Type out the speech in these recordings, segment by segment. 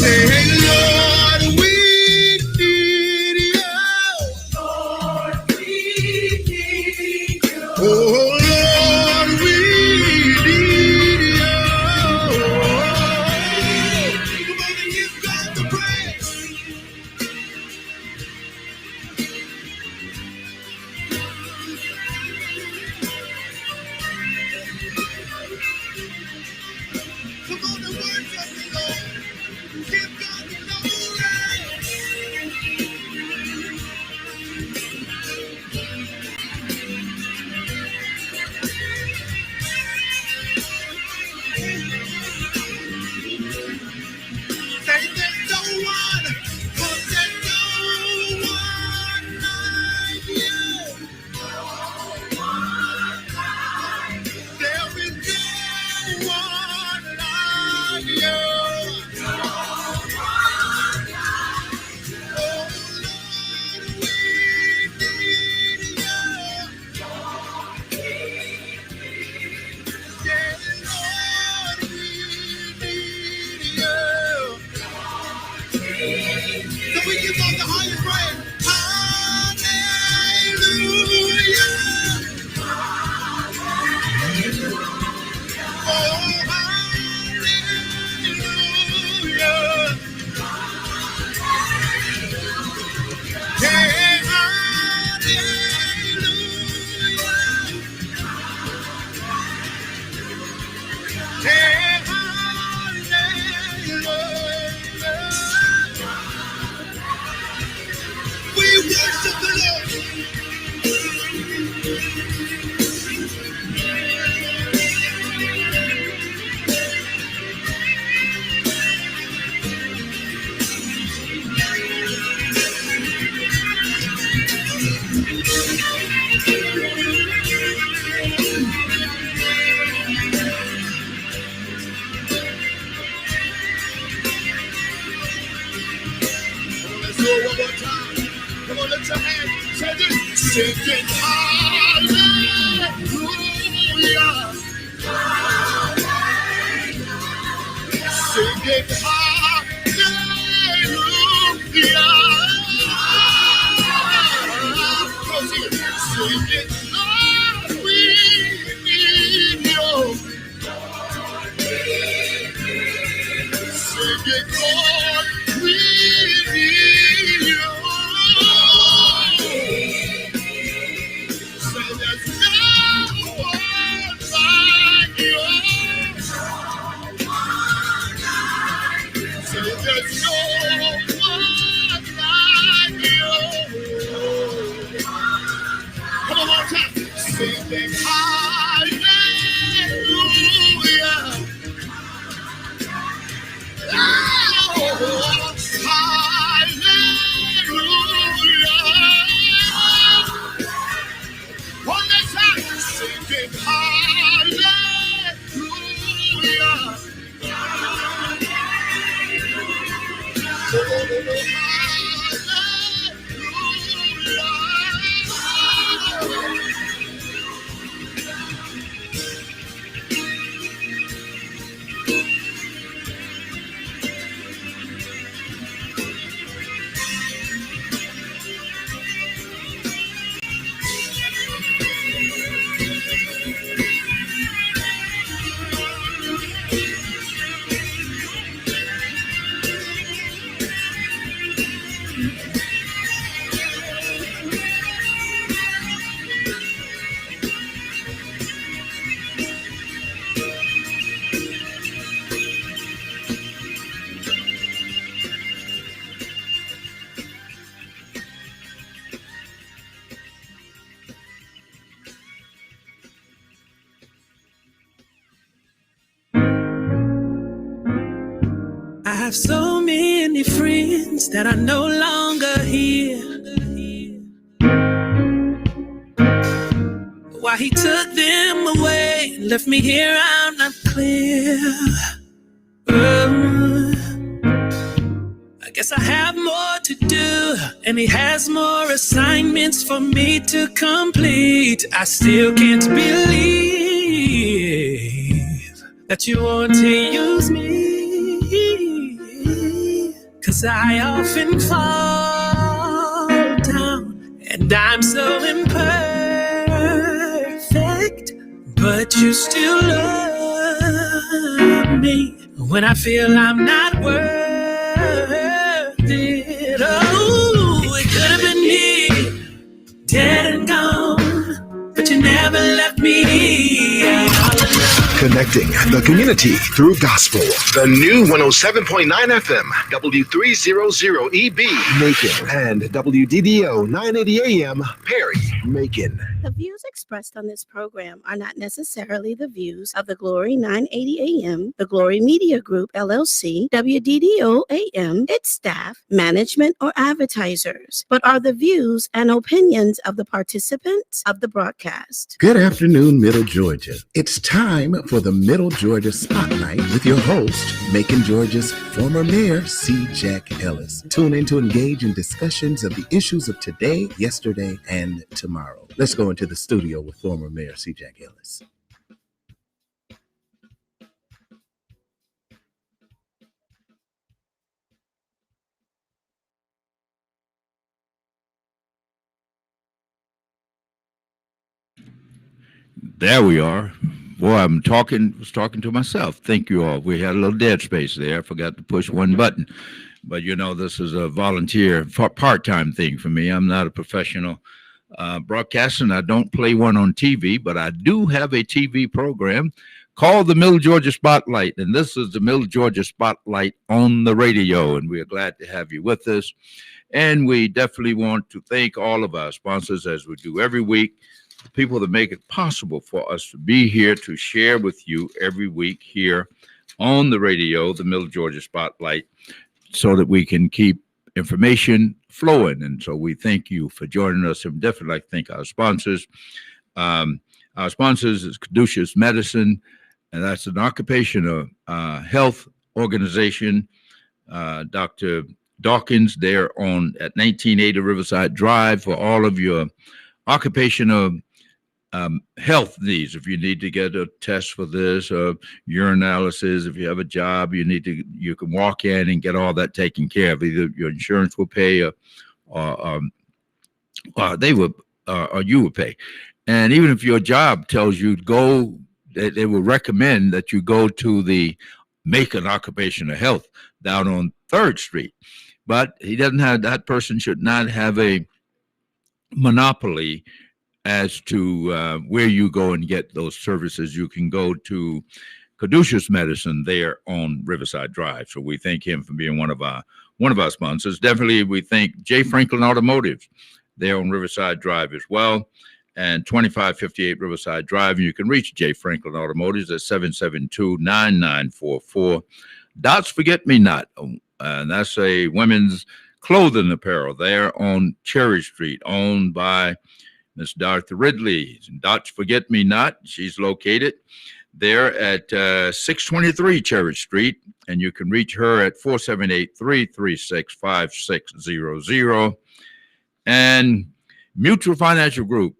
Say, hey, Lord, we need you. Lord, we need you. Oh, Lord, we need you. Come on and give God the praise. Come on and worship the Lord. Give God the glory. Say there's no one, but there's no one like you. There is no one like you. Oh Lord, we need you. Yeah, Lord, we need you. So we give God the highest praise. Hallelujah. Oh, hallelujah. Hey, hallelujah. Hey, hallelujah. We worship the Lord. Let's do it one more time. Come on, lift your hands. Say this. Singing hallelujah. Singing hallelujah. Go sing it. Singing, Lord, we need you. Singing, Lord, we need you. Say there's no one like you. Say there's no one like you. Come on, one time. Singing hallelujah. Oh, hallelujah. One more time. Singing hallelujah. Oh, I have so many friends that are no longer here. Why he took them away, left me here, I'm not clear. I guess I have more to do, and he has more assignments for me to complete. I still can't believe that you want to use me. 'cause I often fall down, and I'm so imperfect, but you still love me when I feel I'm not worth it. Oh, it could have been me, dead and gone, but you never left me all alone. Connecting the community through gospel. The new 107.9 FM, W300EB, Macon, and WDDO 980 AM, Perry, Macon. The views expressed on this program are not necessarily the views of the Glory 980 AM, the Glory Media Group, LLC, WDDO AM, its staff, management, or advertisers, but are the views and opinions of the participants of the broadcast. Good afternoon, Middle Georgia. It's time for the Middle Georgia Spotlight with your host, Macon, Georgia's former mayor, C. Jack Ellis. Tune in to engage in discussions of the issues of today, yesterday, and tomorrow. Let's go into the studio with former mayor, C. Jack Ellis. There we are. Boy, was talking to myself. Thank you all. We had a little dead space there. I forgot to push one button. But, you know, this is a volunteer part-time thing for me. I'm not a professional broadcaster, and I don't play one on TV, but I do have a TV program called the Middle Georgia Spotlight, and this is the Middle Georgia Spotlight on the radio, and we're glad to have you with us. And we definitely want to thank all of our sponsors, as we do every week, people that make it possible for us to be here to share with you every week here on the radio, the Middle Georgia Spotlight, so that we can keep information flowing. And so we thank you for joining us. And definitely like to thank our sponsors. Our sponsors is Caduceus Medicine, and that's an occupational health organization. Dr. Dawkins there at 1980 Riverside Drive for all of your occupational health needs. If you need to get a test for this, urinalysis, if you have a job, you can walk in and get all that taken care of. Either your insurance will pay or you will pay. And even if your job tells you to go, they will recommend that you go to the Macon Occupational Health down on 3rd Street. But that person should not have a monopoly as to where you go and get those services. You can go to Caduceus Medicine there on Riverside Drive. So we thank him for being one of our sponsors. Definitely we thank J. Franklin Automotive there on Riverside Drive as well, and 2558 Riverside Drive. And you can reach J. Franklin Automotive at 772-9944. Dots Forget Me Not, and that's a women's clothing apparel there on Cherry Street, owned by Miss Dorothy Ridley. Dots Forget Me Not. She's located there at 623 Cherry Street, and you can reach her at 478-336-5600. And Mutual Financial Group,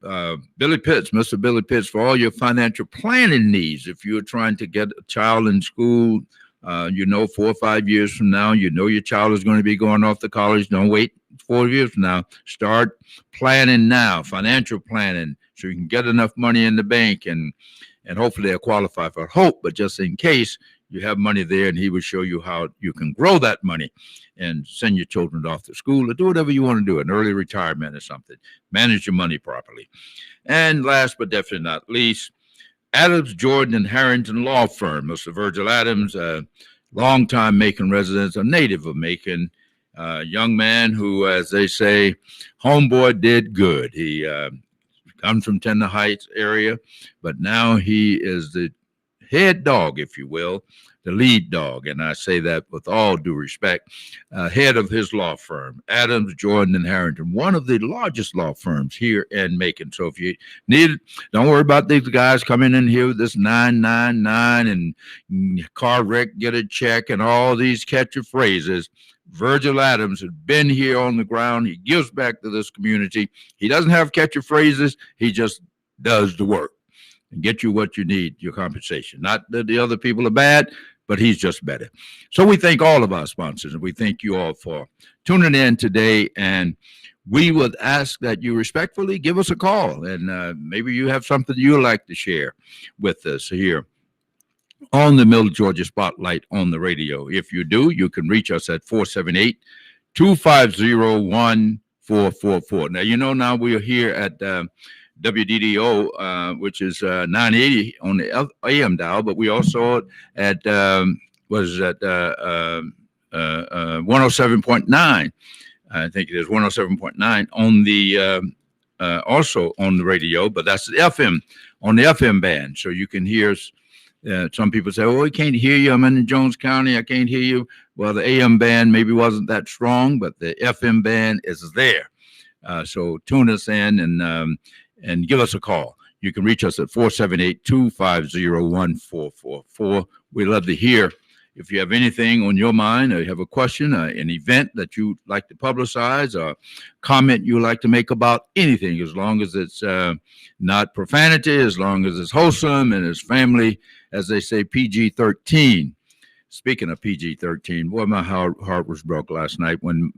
Billy Pitts, Mr. Billy Pitts, for all your financial planning needs. If you're trying to get a child in school, 4 or 5 years from now, your child is going to be going off to college. Don't wait 4 years from now. Start planning now, financial planning, so you can get enough money in the bank, and hopefully they'll qualify for hope. But just in case, you have money there, and he will show you how you can grow that money and send your children off to school or do whatever you want to do, an early retirement or something. Manage your money properly. And last but definitely not least, Adams, Jordan, and Harrington Law Firm. Mr. Virgil Adams, a longtime Macon resident, a native of Macon, young man who, as they say, homeboy did good. He comes from Tender Heights area, but now he is the head dog, if you will, the lead dog, and I say that with all due respect, head of his law firm, Adams, Jordan, and Harrington, one of the largest law firms here in Macon. So if you need it, don't worry about these guys coming in here with this 999 and car wreck, get a check, and all these catchy phrases. Virgil Adams has been here on the ground. He gives back to this community. He doesn't have catchy phrases. He just does the work and get you what you need, your compensation. Not that the other people are bad. but he's just better. So we thank all of our sponsors, and we thank you all for tuning in today. And we would ask that you respectfully give us a call, and maybe you have something you'd like to share with us here on the Middle Georgia Spotlight on the radio. If you do, you can reach us at 478-250-1444. Now, now we are here at WDDO, which is 980 on the AM dial, but we also at 107.9. I think it is 107.9 on the also on the radio, but that's the FM on the FM band. So you can hear us. Some people say, "Oh, I can't hear you. I'm in Jones County. I can't hear you." Well, the AM band maybe wasn't that strong, but the FM band is there. So tune us in and give us a call. You can reach us at 478-250-1444. We love to hear if you have anything on your mind, or you have a question, an event that you'd like to publicize, or comment you'd like to make about anything, as long as it's not profanity, as long as it's wholesome and it's family, as they say, PG-13. Speaking of PG-13, boy, my heart was broke last night when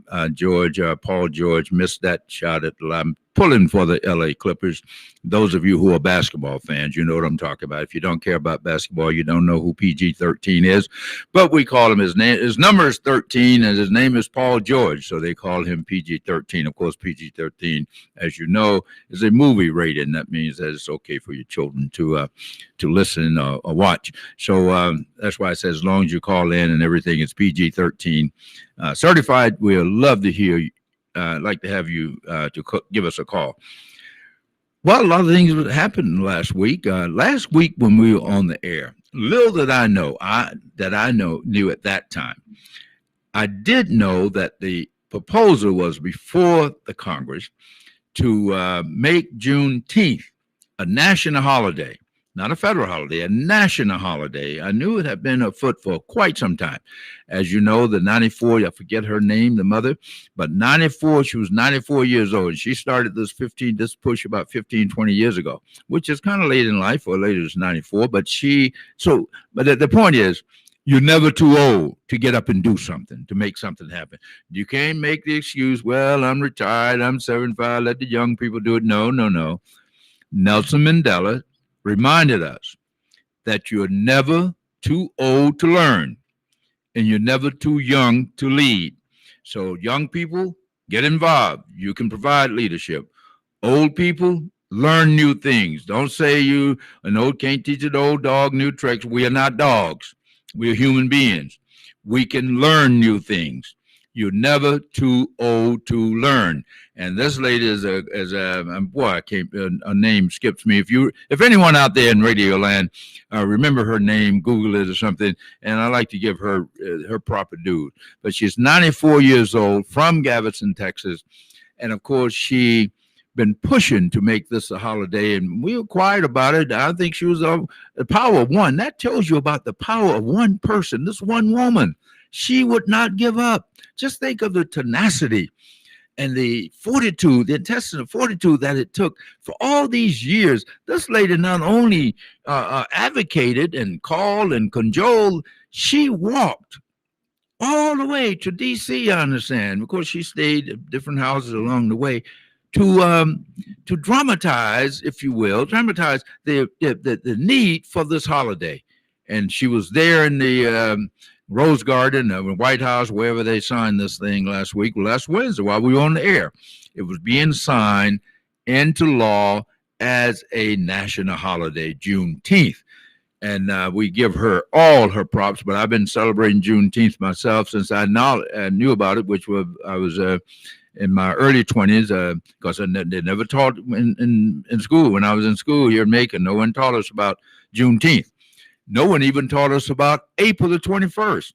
Paul George missed that shot at the line. Pulling for the LA Clippers. Those of you who are basketball fans, you know what I'm talking about. If you don't care about basketball, you don't know who PG-13 is. But we call him, his number is 13, and his name is Paul George, so they call him PG-13. Of course, PG-13, as you know, is a movie rating. That means that it's okay for your children to listen or watch. So that's why I said as long as you call in and everything, it's PG-13 certified. We'll love to hear you. Like to have you to give us a call. Well, a lot of things happened last week. Last week when we were on the air, little did I know knew at that time. I did know that the proposal was before the Congress to make Juneteenth a national holiday. Not a federal holiday, a national holiday. I knew it had been afoot for quite some time. As you know, the 94, I forget her name, the mother, but 94, she was 94 years old. And she started this push about 15, 20 years ago, which is kind of late in life, or later it's 94. But the point is, you're never too old to get up and do something, to make something happen. You can't make the excuse, well, I'm retired, I'm 75, let the young people do it. No. Nelson Mandela reminded us that you're never too old to learn, and you're never too young to lead. So young people, get involved. You can provide leadership. Old people, learn new things. Don't say can't teach an old dog new tricks. We are not dogs. We are human beings. We can learn new things. You're never too old to learn. And this lady is her name skips me. If anyone out there in Radio Land remember her name, Google it or something. And I like to give her her proper due. But she's 94 years old, from Galveston, Texas, and of course she been pushing to make this a holiday, and we were quiet about it. I think she was the power of one. That tells you about the power of one person. This one woman, she would not give up. Just think of the tenacity and the fortitude, the intestinal fortitude that it took for all these years. This lady not only advocated and called and cajoled, she walked all the way to D.C., I understand, because she stayed at different houses along the way to dramatize, if you will, the need for this holiday. And she was there in the Rose Garden, White House, wherever they signed this thing last Wednesday, while we were on the air. It was being signed into law as a national holiday, Juneteenth. And we give her all her props, but I've been celebrating Juneteenth myself since I knew about it, which was I was in my early 20s, because they never taught in school. When I was in school here in Macon, no one taught us about Juneteenth. No one even taught us about April the 21st,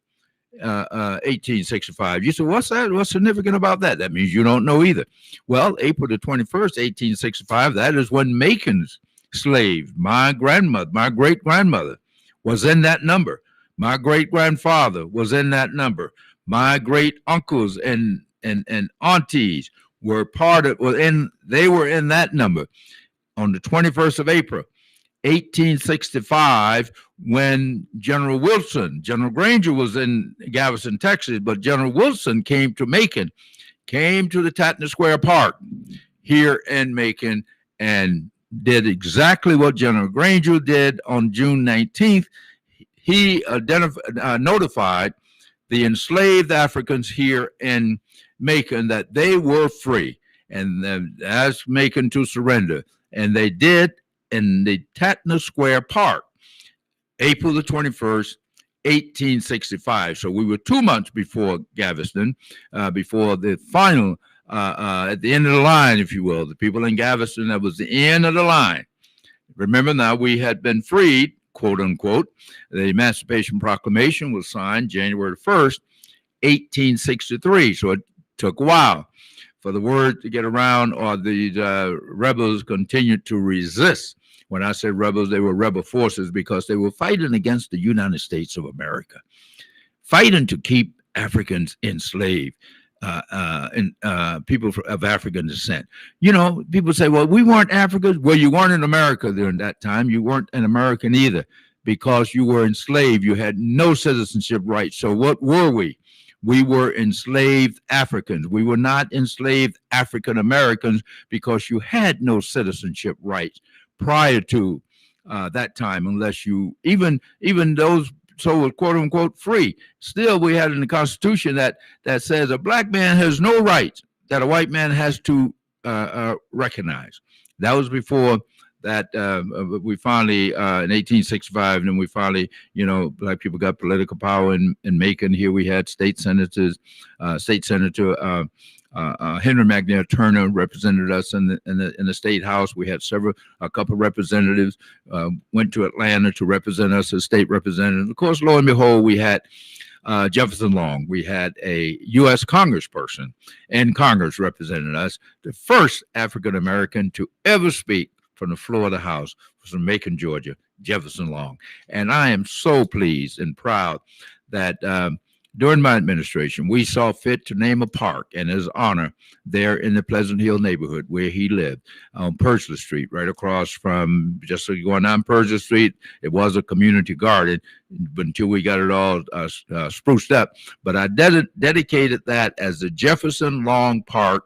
1865. You said, what's that? What's significant about that? That means you don't know either. Well, April the 21st, 1865, that is when Macon's slave, my great-grandmother, was in that number. My great-grandfather was in that number. My great-uncles and aunties were they were in that number. On the 21st of April, 1865 when General Granger was in Galveston, Texas, but General Wilson came to Macon, came to the Tatna Square Park here in Macon, and did exactly what General Granger did on June 19th. He notified the enslaved Africans here in Macon that they were free and asked Macon to surrender. And they did in the Tatna Square Park, April the 21st, 1865. So we were 2 months before Galveston, before the final, at the end of the line, if you will. The people in Galveston, that was the end of the line. Remember now, we had been freed, quote unquote. The Emancipation Proclamation was signed January 1st, 1863. So it took a while for the word to get around, or the rebels continued to resist. When I say rebels, they were rebel forces because they were fighting against the United States of America, fighting to keep Africans enslaved, and people of African descent. You know, people say, well, we weren't Africans. Well, you weren't in America during that time. You weren't an American either because you were enslaved. You had no citizenship rights. So what were we? We were enslaved Africans. We were not enslaved African Americans because you had no citizenship rights prior to that time, unless you even those so quote unquote free. Still, we had in the Constitution that says a black man has no rights that a white man has to recognize. That was before that we finally in 1865, and then we finally, you know, black people got political power in Macon. Here we had state senators, State Senator Henry McNair Turner represented us in the state house. We had a couple of representatives went to Atlanta to represent us as state representatives. Of course, lo and behold, we had Jefferson Long. We had a U.S. congressperson in Congress representing us, the first African American to ever speak from the floor of the House was from Macon, Georgia, Jefferson Long. And I am so pleased and proud that during my administration, we saw fit to name a park in his honor there in the Pleasant Hill neighborhood where he lived on Pursley Street, right across from, just so you're going down Pursley Street, it was a community garden, but until we got it all spruced up. But I dedicated that as the Jefferson Long Park.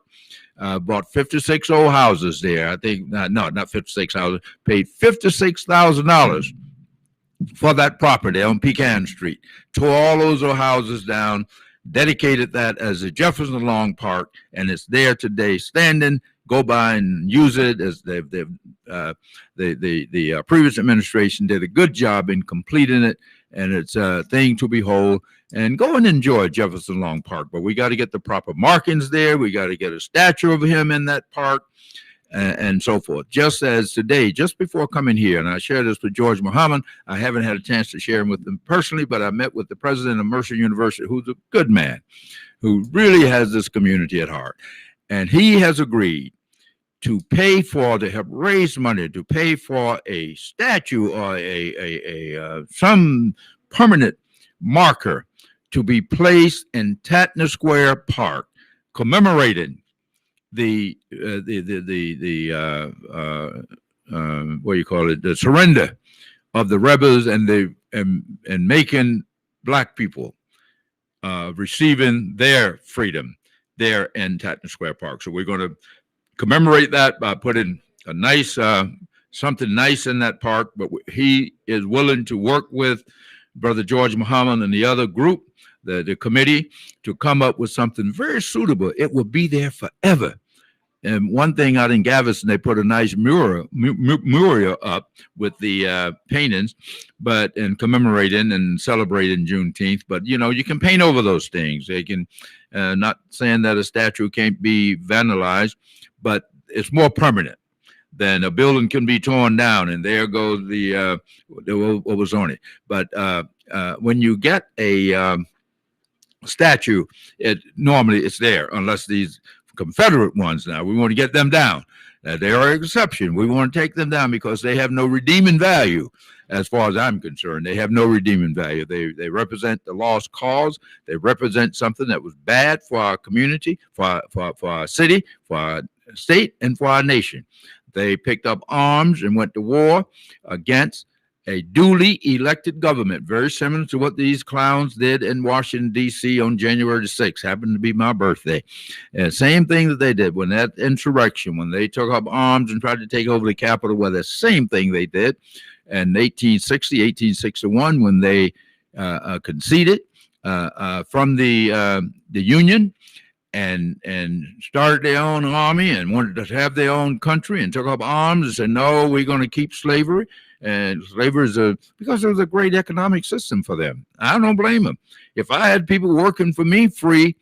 Bought 56 old houses there. I think, no, not 56 houses, paid $56,000 for that property on Pecan Street. Tore all those old houses down, dedicated that as a Jefferson Long Park, and it's there today standing. Go by and use it, as the previous administration did a good job in completing it, and it's a thing to behold. And go and enjoy Jefferson Long Park. But we got to get the proper markings there. We got to get a statue of him in that park and so forth. Just as today, just before coming here, and I shared this with George Muhammad. I haven't had a chance to share him with him personally, but I met with the president of Mercer University, who's a good man, who really has this community at heart. And he has agreed to pay for, to help raise money, to pay for a statue or some permanent marker to be placed in Tatna Square Park, commemorating the surrender of the rebels and making black people receiving their freedom there in Tatna Square Park. So we're going to commemorate that by putting a nice something nice in that park. But he is willing to work with Brother George Muhammad and the other group, the committee, to come up with something very suitable. It will be there forever. And one thing out in Galveston, they put a nice mural up with the paintings, and commemorating and celebrating Juneteenth. But, you know, you can paint over those things. They can, not saying that a statue can't be vandalized, but it's more permanent than a building can be torn down, and there goes what was on it. But when you get a statue, normally it's there, unless these Confederate ones, now we want to get them down. They are an exception. We want to take them down because they have no redeeming value. As far as I'm concerned, they have no redeeming value. They represent the lost cause. They represent something that was bad for our community, for our city, for our state, and for our nation. They picked up arms and went to war against a duly elected government, very similar to what these clowns did in Washington, D.C. on January the 6th. Happened to be my birthday. And same thing that they did when that insurrection, when they took up arms and tried to take over the Capitol, well, the same thing they did in 1860, 1861, when they conceded from the Union and started their own army and wanted to have their own country and took up arms and said, no, we're going to keep slavery. And slavery is because it was a great economic system for them. I don't blame them. If I had people working for me free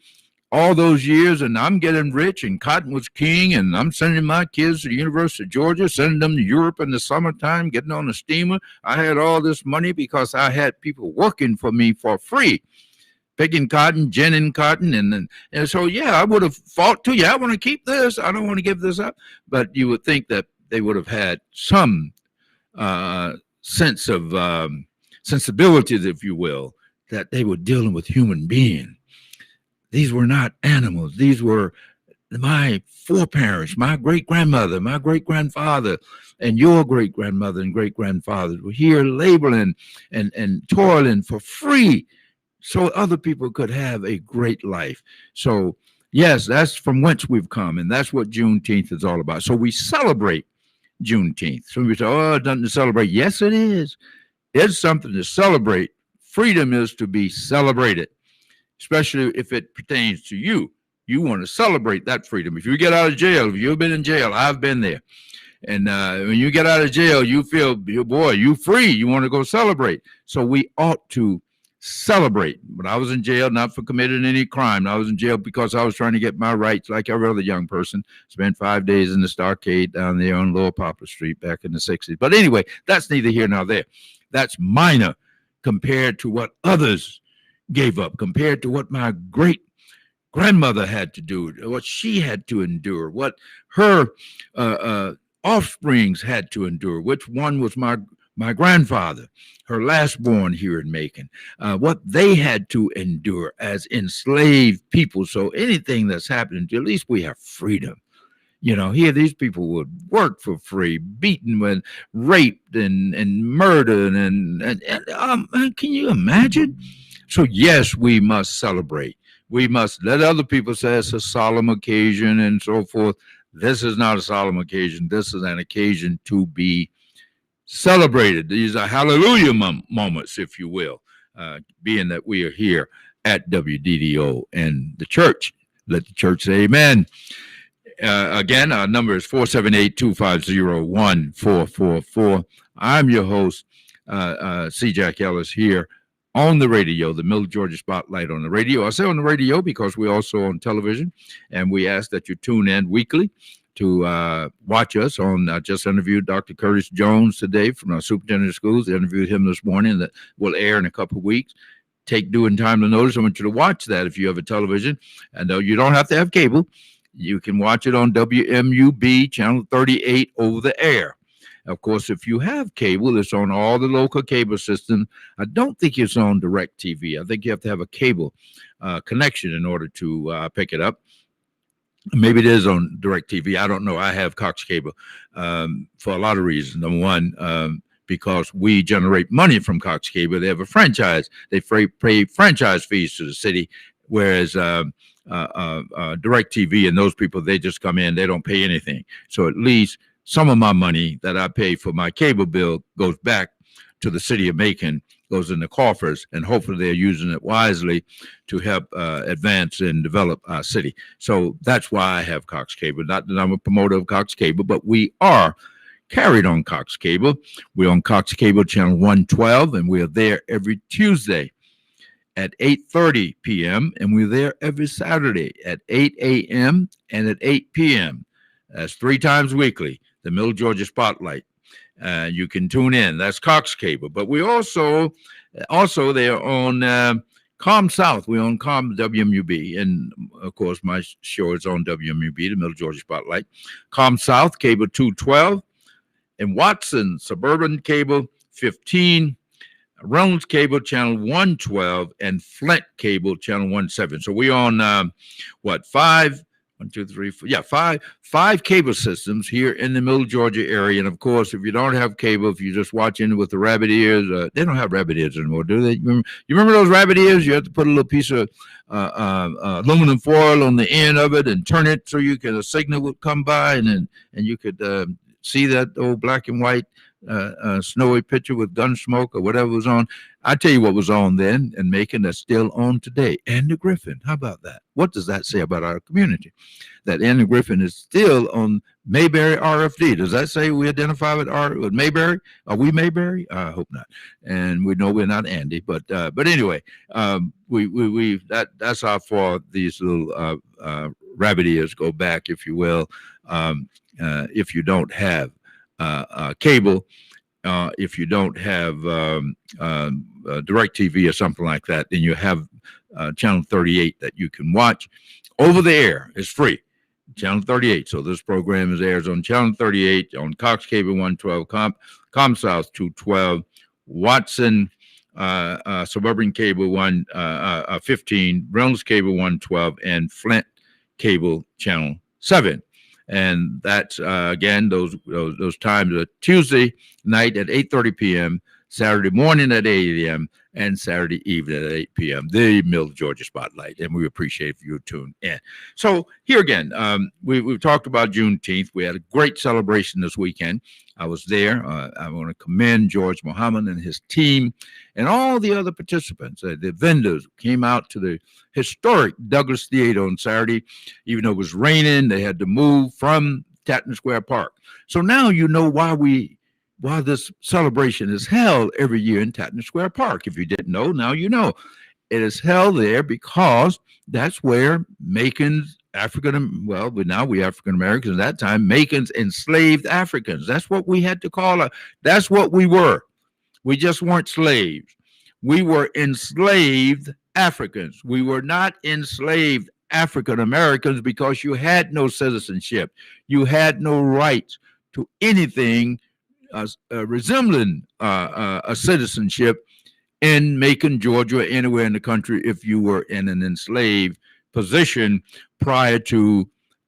all those years and I'm getting rich and cotton was king and I'm sending my kids to the University of Georgia, sending them to Europe in the summertime, getting on a steamer, I had all this money because I had people working for me for free. Picking cotton, ginning cotton, and so, yeah, I would have fought too. Yeah, I want to keep this. I don't want to give this up. But you would think that they would have had some sense of sensibilities, if you will, that they were dealing with human beings. These were not animals. These were my foreparents, my great-grandmother, my great-grandfather, and your great-grandmother and great-grandfathers were here laboring and toiling for free, so other people could have a great life. So, yes, that's from whence we've come, and that's what Juneteenth is all about. So we celebrate Juneteenth. So we say, oh, it's nothing to celebrate. Yes, it is. It's something to celebrate. Freedom is to be celebrated, especially if it pertains to you. You want to celebrate that freedom. If you get out of jail, if you've been in jail, I've been there. And when you get out of jail, you feel, boy, you free. You want to go celebrate. So we ought to celebrate. When I was in jail, not for committing any crime. I was in jail because I was trying to get my rights like every other young person. Spent 5 days in the stockade down there on Lower Poplar Street back in the 60s. But anyway, that's neither here nor there. That's minor compared to what others gave up, compared to what my great grandmother had to do, what she had to endure, what her offsprings had to endure, which one was my grandfather, her last born here in Macon, what they had to endure as enslaved people. So anything that's happening, at least we have freedom. You know, here these people would work for free, beaten when raped and murdered. And can you imagine? So, yes, we must celebrate. We must let other people say it's a solemn occasion and so forth. This is not a solemn occasion. This is an occasion to be celebrated. These are hallelujah moments, if you will, being that we are here at WDDO and the church. Let the church say amen. Again, our number is 478-250-1444. I'm your host, C. Jack Ellis, here on the radio, the Middle Georgia Spotlight on the radio. I say on the radio because we're also on television, and we ask that you tune in weekly to watch us on. I just interviewed Dr. Curtis Jones today from our superintendent of schools. I interviewed him this morning. That will air in a couple of weeks. Take due in time to notice. I want you to watch that if you have a television. And you don't have to have cable. You can watch it on WMUB channel 38 over the air. Of course, if you have cable, it's on all the local cable systems. I don't think it's on DirecTV. I think you have to have a cable connection in order to pick it up. Maybe it is on DirecTV. I don't know. I have Cox Cable for a lot of reasons. Number one, because we generate money from Cox Cable. They have a franchise. They pay franchise fees to the city, whereas DirecTV and those people, they just come in. They don't pay anything. So at least some of my money that I pay for my cable bill goes back to the city of Macon, goes in the coffers, and hopefully they're using it wisely to help advance and develop our city. So that's why I have Cox Cable. Not that I'm a promoter of Cox Cable, but we are carried on Cox Cable. We're on Cox Cable channel 112, and we're there every Tuesday at 8:30 p.m., and we're there every Saturday at 8 a.m. and at 8 p.m. That's 3 times weekly, the Middle Georgia Spotlight. You can tune in. That's Cox Cable. But we also they're on Com South. We own Com WMUB. And, of course, my show is on WMUB, the Middle Georgia Spotlight. Com South, Cable 212. And Watson, Suburban Cable 15. Reynolds Cable, Channel 112. And Flint Cable, Channel 17. So we're on, 5? 1, 2, 3, 4. Yeah, five cable systems here in the Middle Georgia area. And of course, if you don't have cable, if you're just watching with the rabbit ears, they don't have rabbit ears anymore, do they? You remember those rabbit ears? You have to put a little piece of aluminum foil on the end of it and turn it so a signal would come by, and you could see that old black and white snowy picture with gun smoke or whatever was on. I tell you what was on then and Macon that's still on today. Andy Griffin. How about that? What does that say about our community? That Andy Griffin is still on Mayberry RFD. Does that say we identify with Mayberry? Are we Mayberry? I hope not. And we know we're not Andy, but anyway, that's how far these little rabbit ears go back, if you will. If you don't have cable, if you don't have DirecTV or something like that, then you have Channel 38 that you can watch over the air. It's free. Channel 38. So this program airs on Channel 38 on Cox Cable 112, ComSouth 212, Watson Suburban Cable 115, Reynolds Cable 112, and Flint Cable Channel 7. And that's again, those times are Tuesday night at 8:30 p.m., Saturday morning at 8 a.m., and Saturday evening at 8 p.m. The Middle Georgia Spotlight, and we appreciate if you tune in. So here again, we've talked about Juneteenth. We had a great celebration this weekend. I was there. I want to commend George Muhammad and his team and all the other participants, the vendors who came out to the historic Douglas Theater on Saturday. Even though it was raining, they had to move from Tatton Square Park. So now you know why this celebration is held every year in Tatton Square Park. If you didn't know, now you know. It is held there because that's where Macon's now we African Americans at that time, Macon's enslaved Africans. That's what we had to call it. That's what we were. We just weren't slaves. We were enslaved Africans. We were not enslaved African Americans because you had no citizenship. You had no rights to anything resembling a citizenship in Macon, Georgia, or anywhere in the country if you were in an enslaved position prior to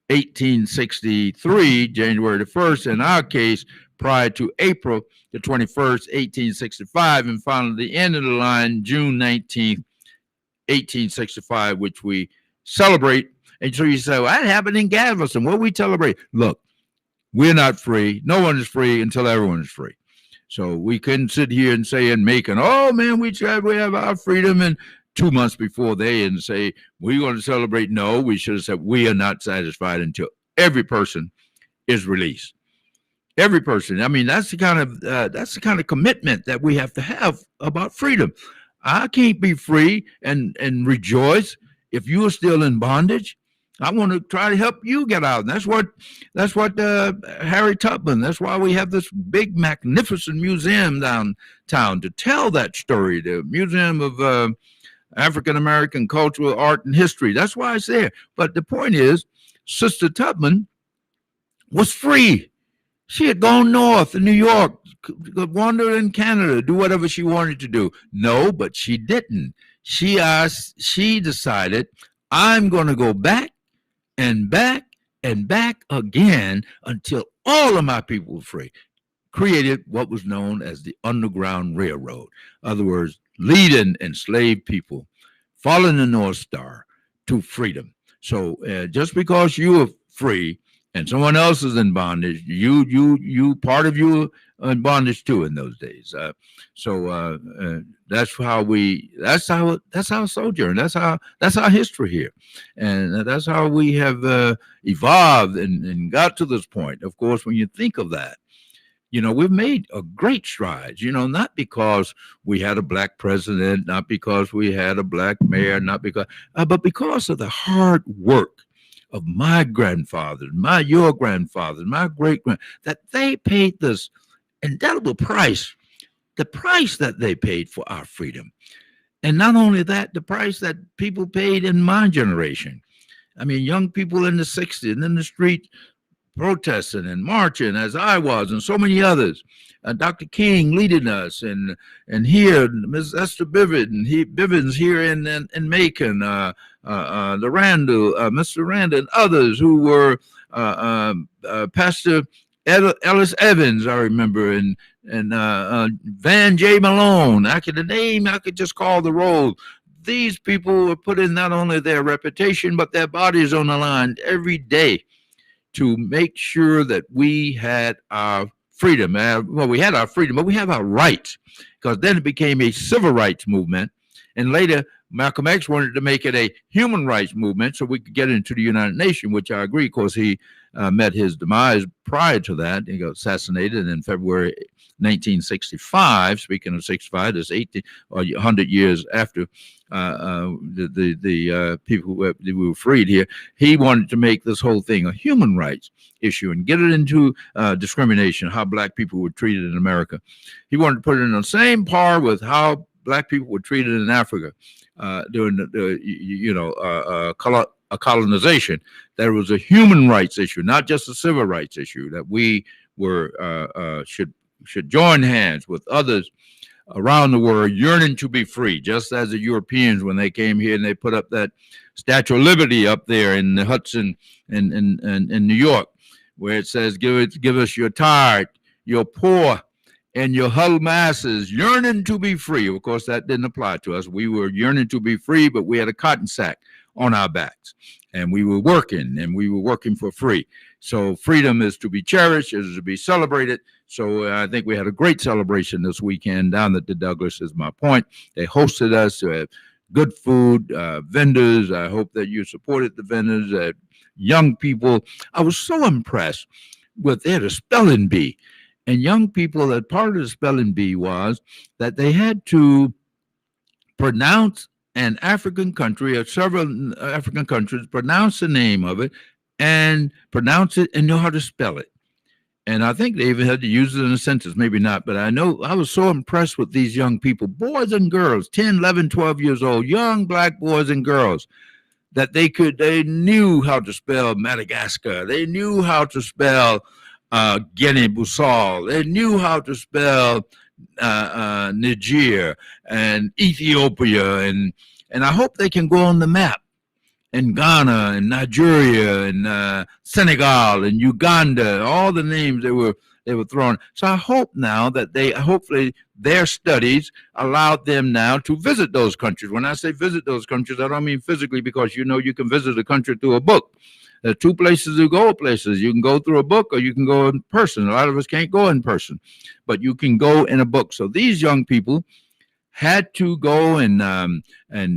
1863, January the 1st, in our case, prior to April the 21st, 1865, and finally the end of the line, June 19th, 1865, which we celebrate. And so you say, well, that happened in Galveston. What we celebrate? Look, we're not free. No one is free until everyone is free. So we couldn't sit here and say in Macon, oh man, we have our freedom, and 2 months before and say we're going to celebrate. No, we should have said we are not satisfied until every person is released. Every person. I mean, that's the kind of commitment that we have to have about freedom. I can't be free and rejoice if you are still in bondage. I want to try to help you get out. And that's what Harry Tubman. That's why we have this big, magnificent museum downtown to tell that story. The Museum of African American Cultural Art and History. That's why it's there. But the point is, Sister Tubman was free. She had gone north in New York, wander in Canada, do whatever she wanted to do. No, but she didn't. She decided, I'm going to go back and back and back again until all of my people were free. Created what was known as the Underground Railroad. In other words, leading enslaved people, following the North Star to freedom. So just because you are free and someone else is in bondage, you part of you are in bondage too in those days. That's our sojourn. That's our history here, and that's how we have evolved and got to this point. Of course, when you think of that, we've made a great strides, not because we had a black president, not because we had a black mayor, but because of the hard work of my grandfather, your grandfather, my great-grand, that they paid this indelible price, the price that they paid for our freedom. And not only that, the price that people paid in my generation. I mean, young people in the 60s and in the street protesting and marching as I was, and so many others. Dr. King leading us, and here Ms. Esther Bivens here in Macon, the Randall, Mr. Randall, and others who were Pastor Ellis Evans, I remember, and Van J. Malone. I could just call the roll. These people were putting not only their reputation, but their bodies on the line every day to make sure that we had our freedom. Well, we had our freedom, but we have our rights, because then it became a civil rights movement. And later, Malcolm X wanted to make it a human rights movement so we could get into the United Nations, which I agree, because he met his demise prior to that. He got assassinated in February 1965. Speaking of 65, that's 80 or 100 years after the people who were freed here. He wanted to make this whole thing a human rights issue and get it into discrimination, how black people were treated in America. He wanted to put it in the same par with how black people were treated in Africa during colonization. There was a human rights issue, not just a civil rights issue, that we were should join hands with others around the world yearning to be free, just as the Europeans, when they came here and they put up that Statue of Liberty up there in the Hudson in New York, where it says, give us your tired, your poor, and your huddled masses yearning to be free. Of course, that didn't apply to us. We were yearning to be free, but we had a cotton sack on our backs, and we were working for free. So freedom is to be cherished, is to be celebrated. So I think we had a great celebration this weekend down at the Douglas, is my point. They hosted us, good food, vendors. I hope that you supported the vendors, young people. I was so impressed with their spelling bee. And young people, that part of the spelling bee was that they had to pronounce an African country, or several African countries, pronounce the name of it and pronounce it and know how to spell it. And I think they even had to use it in a sentence, maybe not, but I know I was so impressed with these young people, boys and girls, 10, 11, 12 years old, young black boys and girls, that they knew how to spell Madagascar. They knew how to spell Guinea-Bissau. They knew how to spell Niger and Ethiopia, and I hope they can go on the map in Ghana and Nigeria and Senegal and Uganda, all the names they were throwing. So I hope now that hopefully their studies allowed them now to visit those countries. When I say visit those countries, I don't mean physically, because you can visit a country through a book. There are two places to go places. You can go through a book, or you can go in person. A lot of us can't go in person, but you can go in a book. So these young people had to go and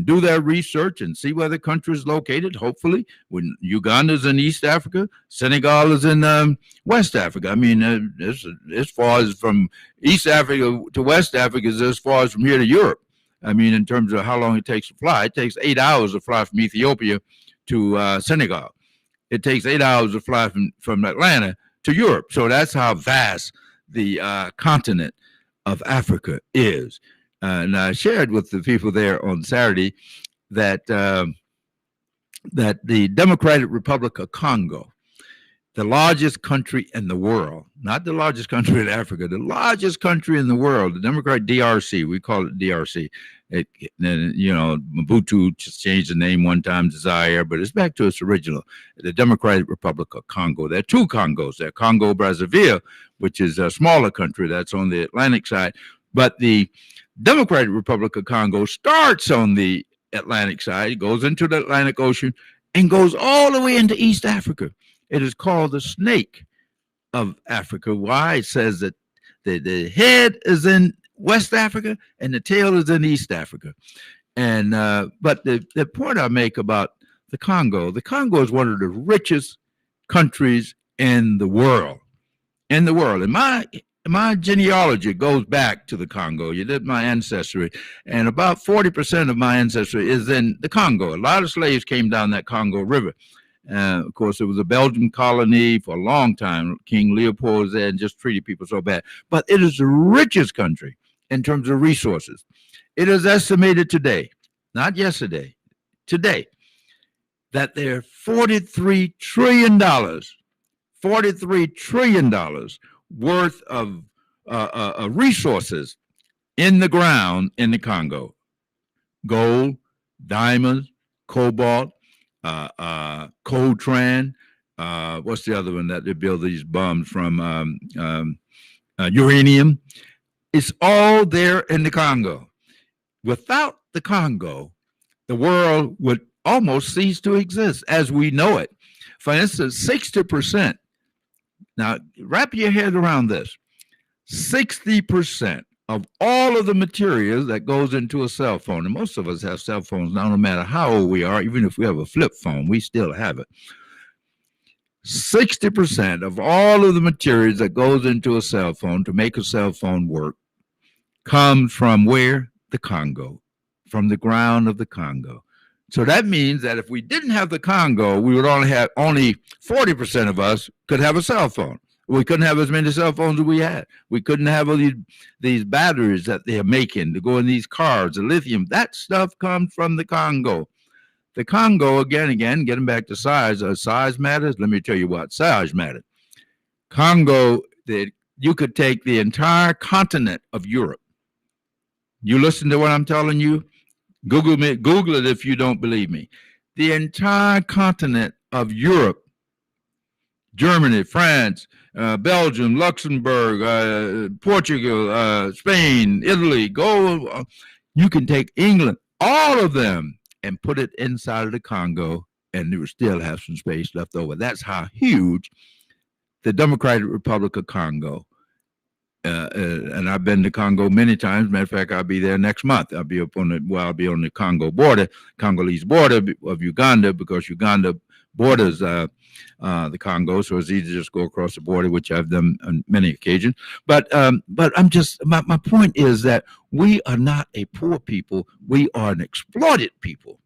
do their research and see where the country is located. Hopefully, when Uganda's in East Africa, Senegal is in West Africa. I mean, as far as from East Africa to West Africa is as far as from here to Europe. I mean, in terms of how long it takes to fly, it takes 8 hours to fly from Ethiopia to Senegal. It takes 8 hours to fly from Atlanta to Europe. So that's how vast the continent of Africa is. And I shared with the people there on Saturday that that the Democratic Republic of Congo, the largest country in the world, not the largest country in Africa, the largest country in the world, the Democratic DRC, we call it DRC. Mobutu just changed the name one time to Zaire, but it's back to its original, the Democratic Republic of Congo. There are two Congos. There Congo Brazzaville, which is a smaller country that's on the Atlantic side, but the Democratic Republic of Congo starts on the Atlantic side, goes into the Atlantic Ocean, and goes all the way into East Africa. It is called the snake of Africa. Why? It says that the head is in West Africa and the tail is in East Africa. And but the point I make about the Congo is one of the richest countries in the world. And my genealogy goes back to the Congo. You did my ancestry, and about 40% of my ancestry is in the Congo. A lot of slaves came down that Congo River. Of course, it was a Belgian colony for a long time. King Leopold was there and just treated people so bad. But it is the richest country in terms of resources. It is estimated today, not yesterday, today, that there are $43 trillion worth of resources in the ground in the Congo. Gold, diamonds, cobalt, Coltrane. What's the other one that they build these bombs from? Uranium. It's all there in the Congo. Without the Congo, the world would almost cease to exist as we know it. For instance, 60%. Now, wrap your head around this. 60% of all of the materials that goes into a cell phone, and most of us have cell phones now, no matter how old we are, even if we have a flip phone, we still have it. 60% of all of the materials that goes into a cell phone to make a cell phone work comes from where? The Congo, from the ground of the Congo. So that means that if we didn't have the Congo, we would only 40% of us could have a cell phone. We couldn't have as many cell phones as we had. We couldn't have all these batteries that they're making to go in these cars, the lithium. That stuff comes from the Congo. The Congo, again, getting back to size, size matters. Let me tell you what, size matters. Congo, you could take the entire continent of Europe. You listen to what I'm telling you? Google it if you don't believe me. The entire continent of Europe, Germany, France, Belgium, Luxembourg, Portugal, Spain, Italy, you can take England, all of them, and put it inside of the Congo, and you will still have some space left over. That's how huge the Democratic Republic of Congo. And I've been to Congo many times. Matter of fact, I'll be there next month. I'll be on the Congo border, Congolese border of Uganda, because Uganda borders the Congo, so it's easy to just go across the border, which I've done on many occasions. But I'm just my point is that we are not a poor people. We are an exploited people.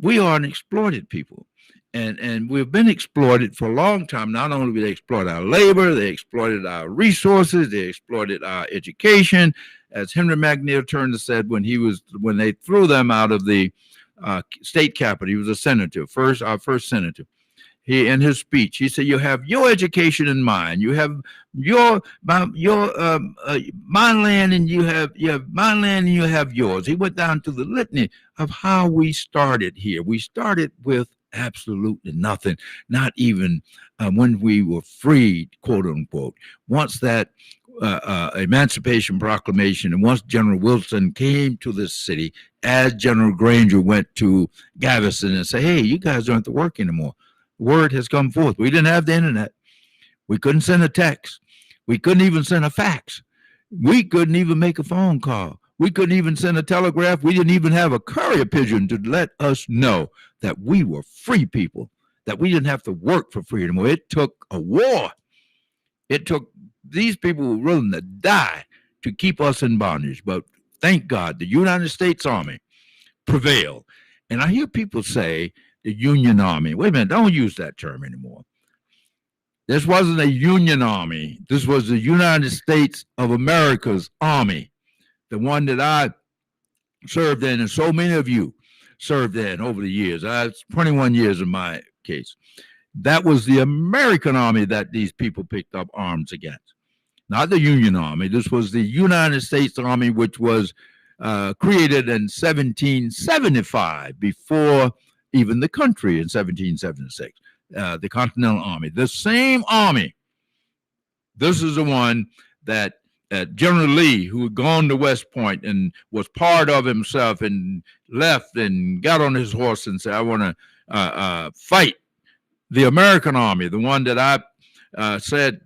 We are an exploited people. And we've been exploited for a long time. Not only did they exploit our labor, they exploited our resources, they exploited our education. As Henry McNeil Turner said when they threw them out of the state capitol, he was a senator, our first senator. He, in his speech, he said, "You have your education in mind. You have my land, and you have my land, and you have yours." He went down to the litany of how we started here. We started with absolutely nothing, not even when we were freed, quote unquote. Once that Emancipation Proclamation, and once General Wilson came to this city, as General Granger went to Galveston and said, "Hey, you guys don't have to work anymore." Word has come forth. We didn't have the internet. We couldn't send a text. We couldn't even send a fax. We couldn't even make a phone call. We couldn't even send a telegraph. We didn't even have a courier pigeon to let us know that we were free people, that we didn't have to work for freedom. It took a war. It took these people who were willing to die to keep us in bondage. But thank God the United States Army prevailed. And I hear people say the Union Army. Wait a minute, don't use that term anymore. This wasn't a Union Army. This was the United States of America's Army, the one that I served in, and so many of you served in over the years. 21 years in my case. That was the American Army that these people picked up arms against. Not the Union Army. This was the United States Army, which was created in 1775, before even the country in 1776. The Continental Army. The same army. This is the one that General Lee, who had gone to West Point and was part of himself and left and got on his horse and said, "I want to fight the American Army," the one that I said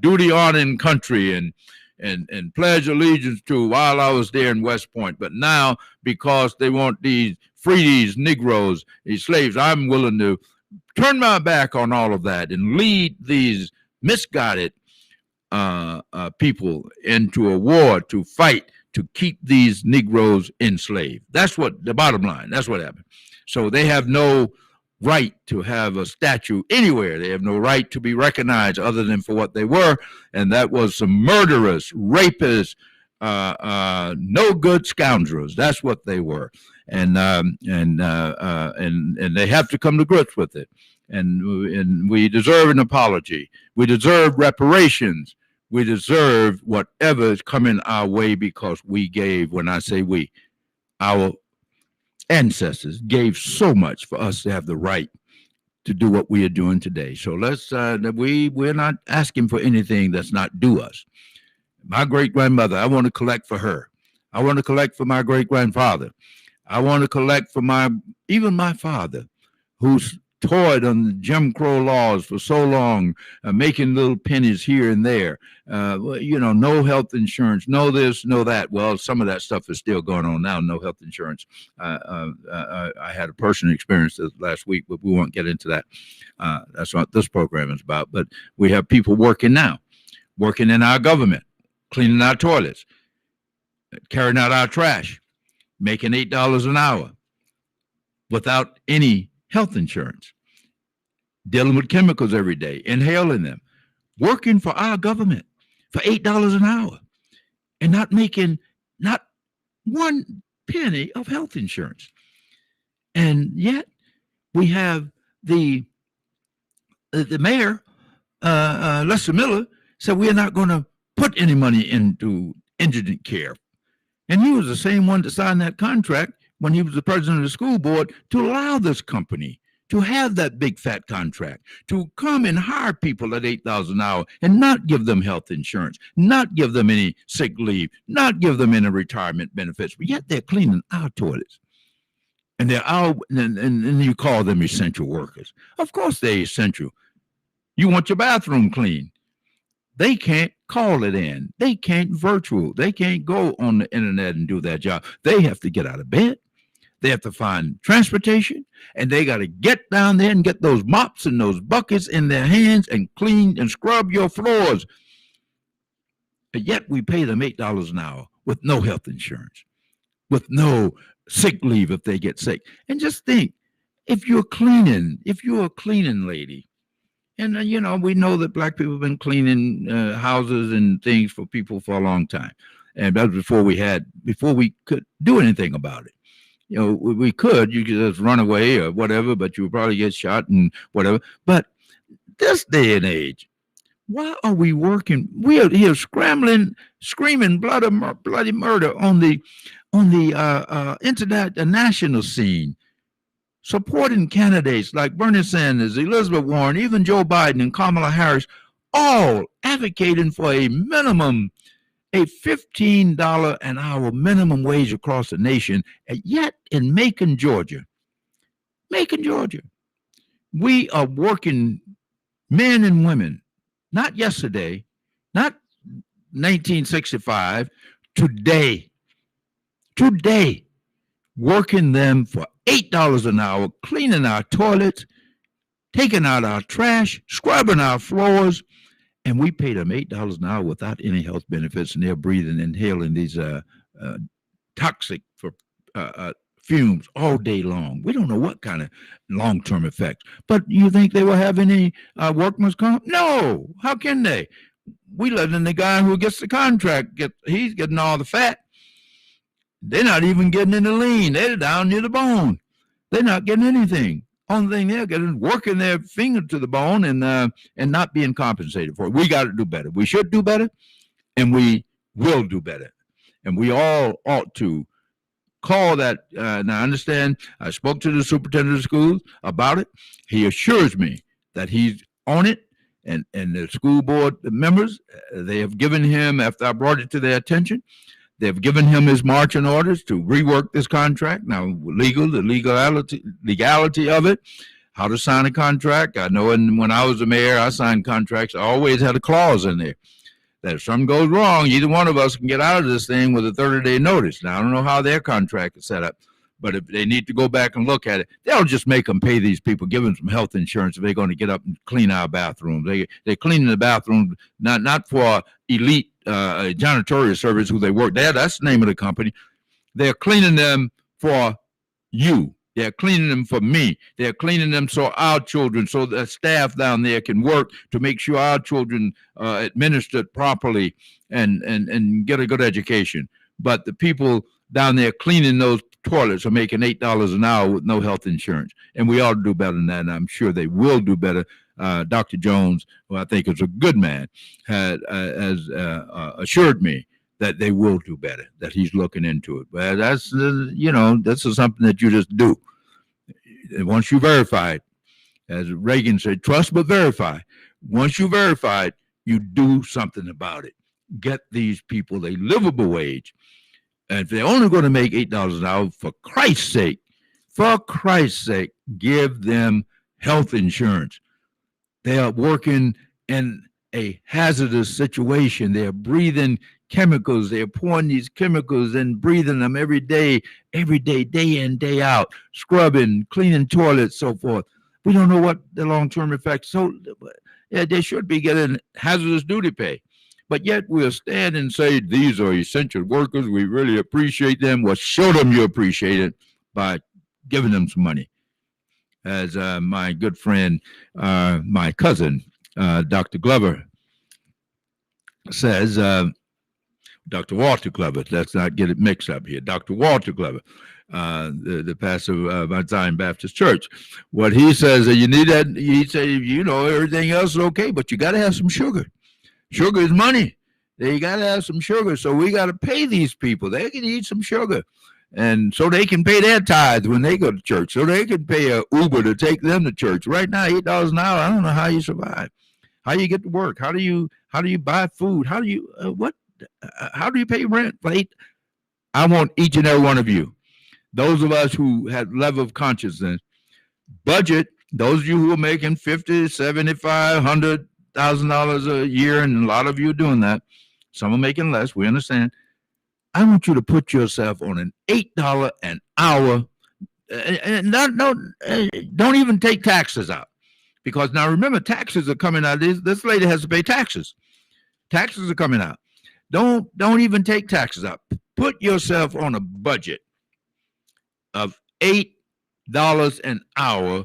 duty on in country and pledge allegiance to while I was there in West Point. But now, because they want free these Negroes, these slaves, I'm willing to turn my back on all of that and lead these misguided people into a war to fight to keep these Negroes enslaved. That's what the bottom line. That's what happened. So they have no right to have a statue anywhere. They have no right to be recognized other than for what they were, and that was some murderers, rapists, no good scoundrels. That's what they were, and they have to come to grips with it. And we deserve an apology. We deserve reparations. We deserve whatever is coming our way because we gave. When I say we, our ancestors gave so much for us to have the right to do what we are doing today. So we're not asking for anything that's not due us. My great grandmother, I want to collect for her. I want to collect for my great grandfather. I want to collect for even my father, who's toyed on the Jim Crow laws for so long, making little pennies here and there. No health insurance, no this, no that. Well, some of that stuff is still going on now, no health insurance. I had a personal experience this last week, but we won't get into that. That's what this program is about. But we have people working now, working in our government, cleaning our toilets, carrying out our trash, making $8 an hour without any health insurance, dealing with chemicals every day, inhaling them, working for our government for $8 an hour and not making not one penny of health insurance. And yet we have the mayor, Lester Miller, said we're not going to put any money into indigent care. And he was the same one to sign that contract when he was the president of the school board to allow this company to have that big fat contract, to come and hire people at $8 an hour and not give them health insurance, not give them any sick leave, not give them any retirement benefits, but yet they're cleaning our toilets. And they're out, and you call them essential workers. Of course they're essential. You want your bathroom clean. They can't call it in. They can't virtual. They can't go on the internet and do that job. They have to get out of bed. They have to find transportation, and they got to get down there and get those mops and those buckets in their hands and clean and scrub your floors. But yet we pay them $8 an hour with no health insurance, with no sick leave if they get sick. And just think, if you're a cleaning lady, and we know that black people have been cleaning houses and things for people for a long time, and that was before we could do anything about it. You could just run away or whatever, but you would probably get shot and whatever. But this day and age, why are we working? We are here scrambling, screaming bloody murder on the international scene, supporting candidates like Bernie Sanders, Elizabeth Warren, even Joe Biden and Kamala Harris, all advocating for a $15 an hour minimum wage across the nation. And yet in Macon, Georgia, we are working, men and women, not yesterday, not 1965, today, working them for $8 an hour, cleaning our toilets, taking out our trash, scrubbing our floors, and we pay them $8 an hour without any health benefits, and they're breathing, inhaling these toxic fumes all day long. We don't know what kind of long-term effects. But you think they will have any workman's comp? No. How can they? We let in the guy who gets the contract. He's getting all the fat. They're not even getting any lean. They're down near the bone. They're not getting anything. Only thing they're getting is working their finger to the bone and not being compensated for it. We got to do better. We should do better, and we will do better. And we all ought to call that. Now, I understand I spoke to the superintendent of schools about it. He assures me that he's on it, and the school board members, they have given him, after I brought it to their attention, they've given him his marching orders to rework this contract. Now, the legality of it, how to sign a contract. I know when I was the mayor, I signed contracts. I always had a clause in there that if something goes wrong, either one of us can get out of this thing with a 30-day notice. Now, I don't know how their contract is set up, but if they need to go back and look at it, they'll just make them pay these people, give them some health insurance if they're going to get up and clean our bathrooms. They're cleaning the bathrooms not for elite janitorial service who they work there. That's the name of the company. They're cleaning them for you. They're cleaning them for me. They're cleaning them so our children, so the staff down there can work to make sure our children administered properly and get a good education. But the people down there cleaning those toilets are making $8 an hour with no health insurance. And we ought to do better than that, and I'm sure they will do better. Dr. Jones, who I think is a good man, has assured me that they will do better, that he's looking into it. But that's, this is something that you just do. Once you verify it, as Reagan said, trust but verify. Once you verify it, you do something about it. Get these people a livable wage. And if they're only going to make $8 an hour, for Christ's sake, give them health insurance. They are working in a hazardous situation. They're breathing chemicals. They're pouring these chemicals and breathing them every day, day in, day out, scrubbing, cleaning toilets, so forth. We don't know what the long-term effects. So yeah, they should be getting hazardous duty pay. But yet we'll stand and say, these are essential workers. We really appreciate them. Well, show them you appreciate it by giving them some money. As my good friend, my cousin, Dr. Glover says, Dr. Walter Glover, let's not get it mixed up here. Dr. Walter Glover, the pastor of Mount Zion Baptist Church, what he says that you need that, he said, everything else is okay, but you got to have some sugar. Sugar is money. They got to have some sugar. So we got to pay these people. They can eat some sugar. And so they can pay their tithes when they go to church. So they can pay a Uber to take them to church. Right now, $8 an hour, I don't know how you survive. How you get to work? How do you buy food? How do you how do you pay rent? I want each and every one of you, those of us who have level of consciousness, budget, those of you who are making $50, $75, $100,000 a year, and a lot of you are doing that. Some are making less, we understand. I want you to put yourself on an $8 an hour, and don't even take taxes out. Because now remember, taxes are coming out. This lady has to pay taxes. Taxes are coming out. Don't even take taxes out. Put yourself on a budget of $8 an hour,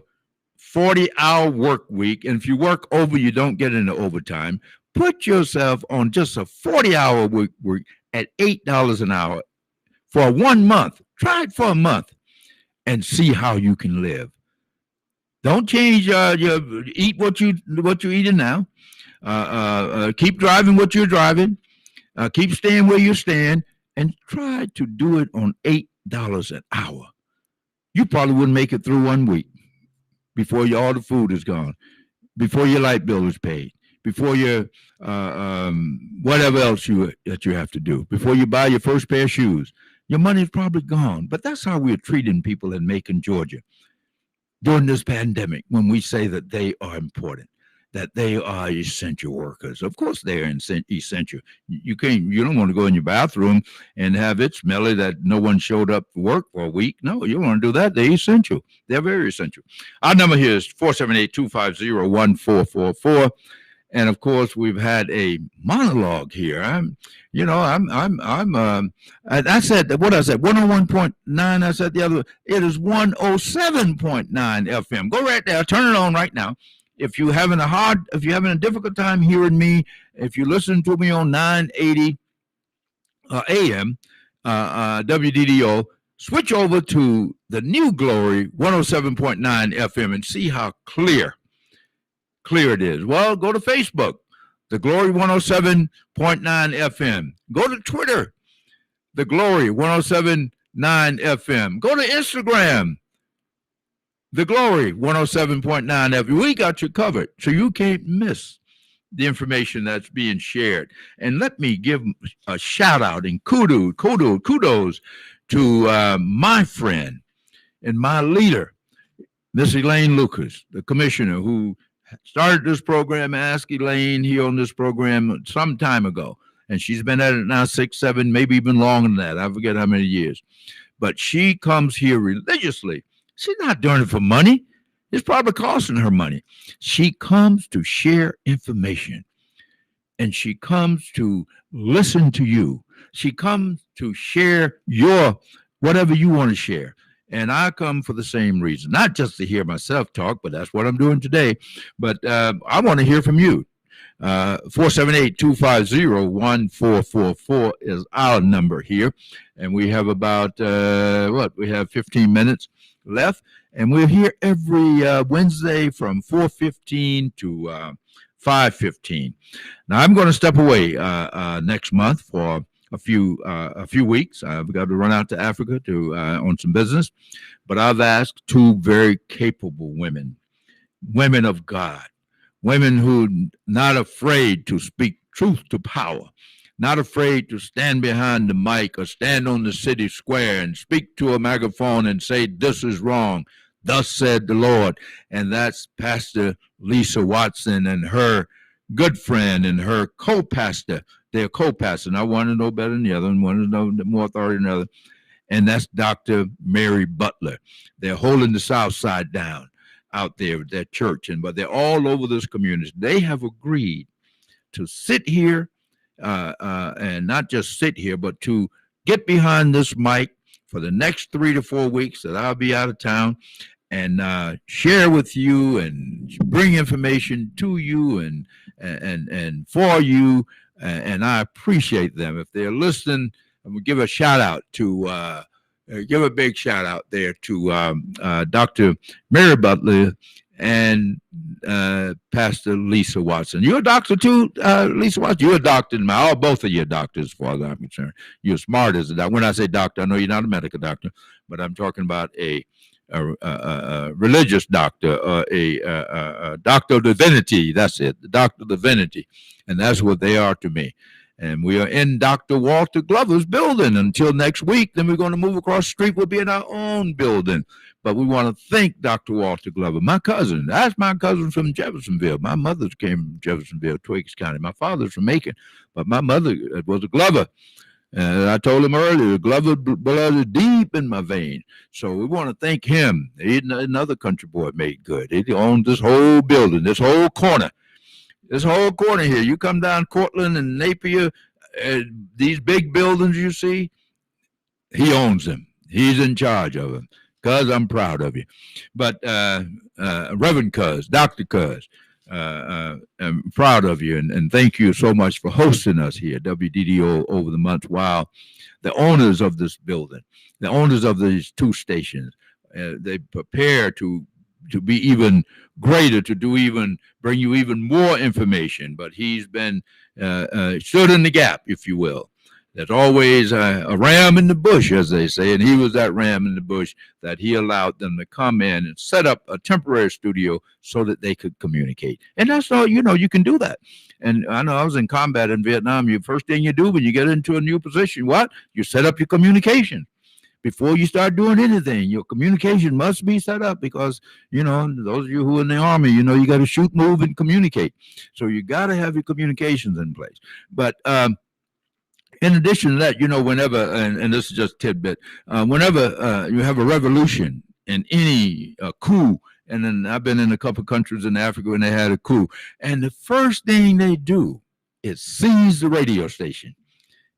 40-hour work week. And if you work over, you don't get into overtime. Put yourself on just a 40-hour week at $8 an hour for 1 month. Try it for a month and see how you can live. Don't change eat what you're eating now. Keep driving what you're driving. Keep staying where you stand, and try to do it on $8 an hour. You probably wouldn't make it through 1 week before all the food is gone, before your light bill is paid, before your whatever else that you have to do, before you buy your first pair of shoes. Your money is probably gone. But that's how we're treating people in Macon, Georgia, during this pandemic, when we say that they are important, that they are essential workers. Of course they are essential. You don't want to go in your bathroom and have it smelly that no one showed up to work for a week. No, you don't want to do that. They're essential. They're very essential. Our number here is 478-250-1444. And of course, we've had a monologue here. I said, what I said, 101.9. I said the other, it is 107.9 FM. Go right there, turn it on right now. If you're having a difficult time hearing me, if you listen to me on 980 AM, WDDO, switch over to the New Glory 107.9 FM and see how clear it is. Well, go to Facebook, the Glory 107.9 FM. Go to Twitter, the Glory 107.9 FM. Go to Instagram, the Glory 107.9 FM. We got you covered, so you can't miss the information that's being shared. And let me give a shout out and kudos to my friend and my leader, Miss Elaine Lucas, the commissioner who started this program. Ask Elaine here on this program some time ago. And she's been at it now 6, 7, maybe even longer than that. I forget how many years. But she comes here religiously. She's not doing it for money. It's probably costing her money. She comes to share information. And she comes to listen to you. She comes to share whatever you want to share. And I come for the same reason, not just to hear myself talk, but that's what I'm doing today. But I want to hear from you. 478-250-1444 is our number here. And we have about, we have 15 minutes left. And we're here every Wednesday from 4:15 to 5:15. Now, I'm going to step away next month for a few weeks. I've got to run out to Africa to on some business, but I've asked two very capable women of God, women who not afraid to speak truth to power, not afraid to stand behind the mic or stand on the city square and speak to a microphone and say, this is wrong, thus said the Lord. And that's Pastor Lisa Watson and her good friend and her co-pastor. They're co-pastor. Now, one to know better than the other, and one to know more authority than the other. And that's Dr. Mary Butler. They're holding the South Side down out there at their church, but they're all over this community. They have agreed to sit here and not just sit here, but to get behind this mic for the next 3 to 4 weeks that I'll be out of town and share with you and bring information to you and for you. And I appreciate them. If they're listening, I'm gonna give a shout out to give a big shout out there to Dr. Mary Butler and Pastor Lisa Watson. You're a doctor too, Lisa Watson? You're a doctor. Both of you are doctors, as far as I'm concerned. You're smart as a doctor. When I say doctor, I know you're not a medical doctor, but I'm talking about a religious doctor, a doctor of divinity. That's it, the doctor of divinity. And that's what they are to me. And we are in Dr. Walter Glover's building until next week. Then we're going to move across the street. We'll be in our own building. But we want to thank Dr. Walter Glover, my cousin. That's my cousin from Jeffersonville. My mother came from Jeffersonville, Twiggs County. My father's from Macon, but my mother was a Glover. And I told him earlier, Glover blood is deep in my vein. So we want to thank him. He's another country boy made good. He owns this whole building, this whole corner. This whole corner here, you come down Cortland and Napier, these big buildings you see, he owns them. He's in charge of them. Cuz, I'm proud of you. But Reverend Cuz, Dr. Cuz, I'm proud of you. And thank you so much for hosting us here at WDDO over the months while the owners of this building, the owners of these two stations, they prepare to be even greater, to bring you even more information. But he's been stood in the gap, if you will. There's always a ram in the bush, as they say, and he was that ram in the bush that he allowed them to come in and set up a temporary studio so that they could communicate. And that's all, you can do that. And I know I was in combat in Vietnam. The first thing you do when you get into a new position, what? You set up your communication. Before you start doing anything, your communication must be set up because, those of you who are in the Army, you got to shoot, move, and communicate. So you got to have your communications in place. But in addition to that, whenever, and this is just a tidbit, whenever you have a revolution in any coup, and then I've been in a couple of countries in Africa when they had a coup, and the first thing they do is seize the radio station.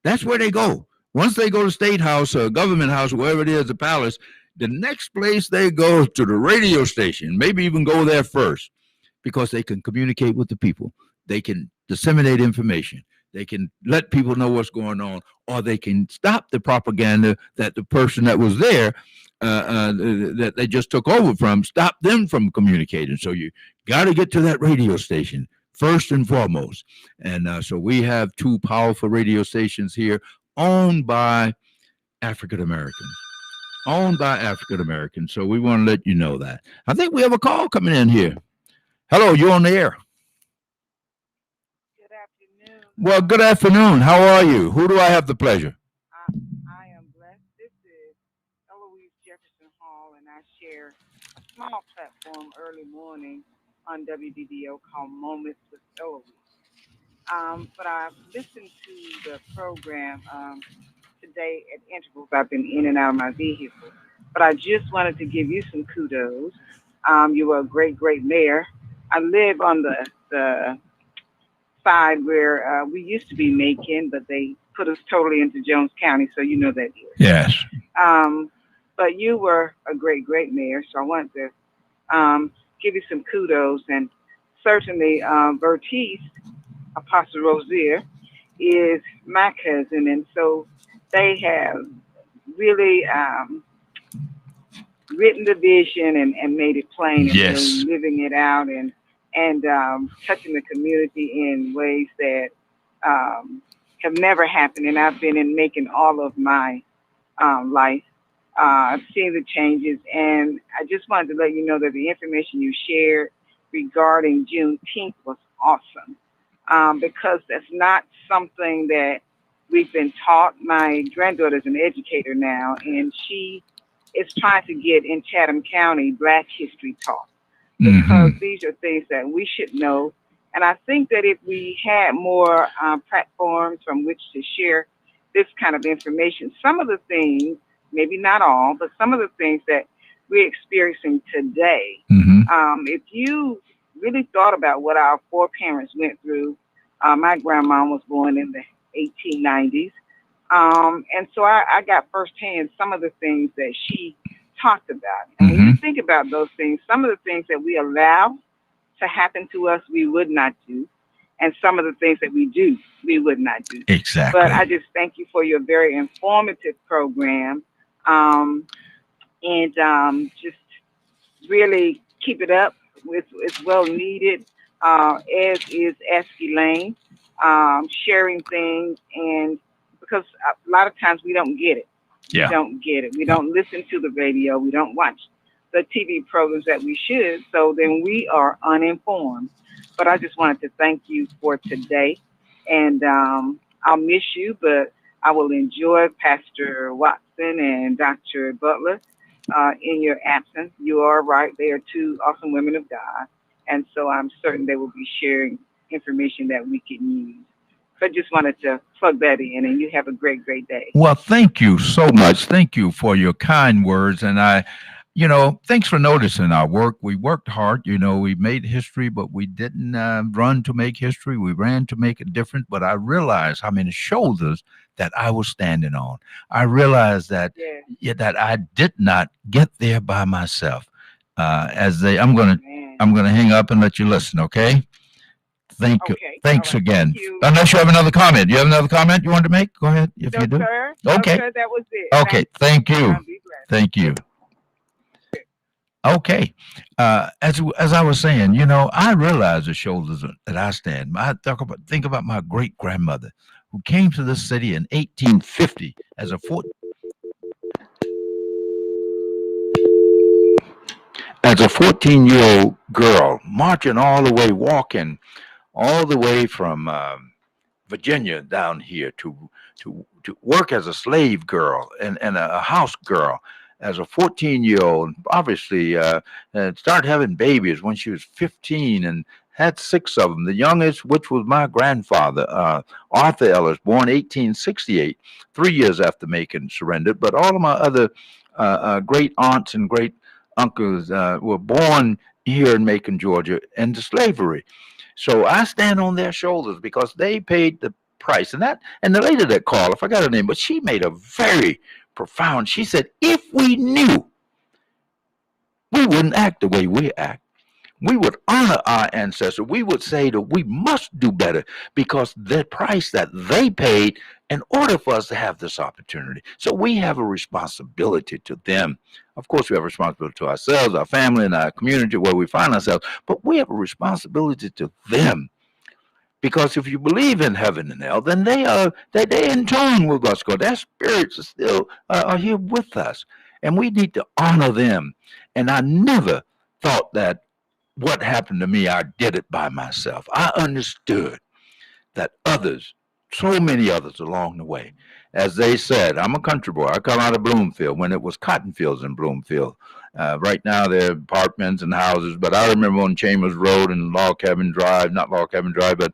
That's where they go. Once they go to State House or Government House, or wherever it is, the palace, the next place they go to the radio station, maybe even go there first, because they can communicate with the people. They can disseminate information. They can let people know what's going on, or they can stop the propaganda that the person that was there, that they just took over from, stop them from communicating. So you got to get to that radio station first and foremost. And so we have two powerful radio stations here owned by African Americans. So we want to let you know that. I think we have a call coming in here. Hello, you're on the air. Good afternoon. Well, good afternoon. How are you? Who do I have the pleasure? I am blessed. This is Eloise Jefferson Hall, and I share a small platform early morning on WDDO called Moments with Eloise. But I've listened to the program today at intervals. I've been in and out of my vehicle. But I just wanted to give you some kudos. You were a great, great mayor. I live on the side where we used to be Macon, but they put us totally into Jones County, so you know that area. Yes. But you were a great, great mayor, so I wanted to give you some kudos. And certainly Vertice, Apostle Rosier, is my cousin, and so they have really written the vision and made it plain, and yes, really living it out and touching the community in ways that have never happened, and I've been in making all of my life. I've seen the changes, and I just wanted to let you know that the information you shared regarding Juneteenth was awesome, because that's not something that we've been taught. My granddaughter's an educator now, and she is trying to get in Chatham County Black History taught, because these are things that we should know. And I think that if we had more platforms from which to share this kind of information, some of the things, maybe not all, but some of the things that we're experiencing today, if you really thought about what our foreparents went through, my grandma was born in the 1890s. And so I got firsthand some of the things that she talked about. And when you think about those things, some of the things that we allow to happen to us, we would not do. And some of the things that we do, we would not do. Exactly. But I just thank you for your very informative program. Just really keep it up. It's well needed, as is Esky Lane, sharing things. And because a lot of times we don't get it. Yeah. We don't get it. We don't listen to the radio. We don't watch the TV programs that we should. So then we are uninformed. But I just wanted to thank you for today. And I'll miss you, but I will enjoy Pastor Watson and Dr. Butler in your absence. You are right. They are two awesome women of God. And so I'm certain they will be sharing information that we can use. So I just wanted to plug that in, and you have a great, great day. Well, thank you so much. Thank you for your kind words. And thanks for noticing our work. We worked hard. We made history, but we didn't run to make history. We ran to make a difference. But I realized how many shoulders that I was standing on. I realized that that I did not get there by myself. I'm gonna hang up and let you listen. Okay. Thanks again. Thank Unless you have another comment. You have another comment you want to make? Go ahead. If you do. Sir. Okay. No, sir, that was it. Okay. Thank you. Thank you. Okay. As I was saying, I realize the shoulders that I stand. I think about my great grandmother who came to this city in 1850 as a 14-year-old girl, marching all the way, walking all the way from Virginia down here to work as a slave girl and a house girl as a 14-year-old. Obviously, started having babies when she was 15 and had 6 of them. The youngest, which was my grandfather, Arthur Ellis, born 1868, 3 years after Macon surrendered. But all of my other great aunts and great uncles were born here in Macon, Georgia, into slavery. So I stand on their shoulders because they paid the price. And the lady that called, I forgot her name, but she made a very profound. She said, if we knew, we wouldn't act the way we act. We would honor our ancestors. We would say that we must do better because the price that they paid in order for us to have this opportunity. So we have a responsibility to them. Of course, we have a responsibility to ourselves, our family, and our community where we find ourselves, but we have a responsibility to them. Because if you believe in heaven and hell, then they're in tune with us. God, their spirits are still are here with us, and we need to honor them. And I never thought that what happened to me, I did it by myself. I understood that others, so many others along the way, as they said, I'm a country boy. I come out of Bloomfield when it was cotton fields in Bloomfield. Right now they're apartments and houses, but I remember on Chambers Road and Log Cabin Drive, not Log Cabin Drive, but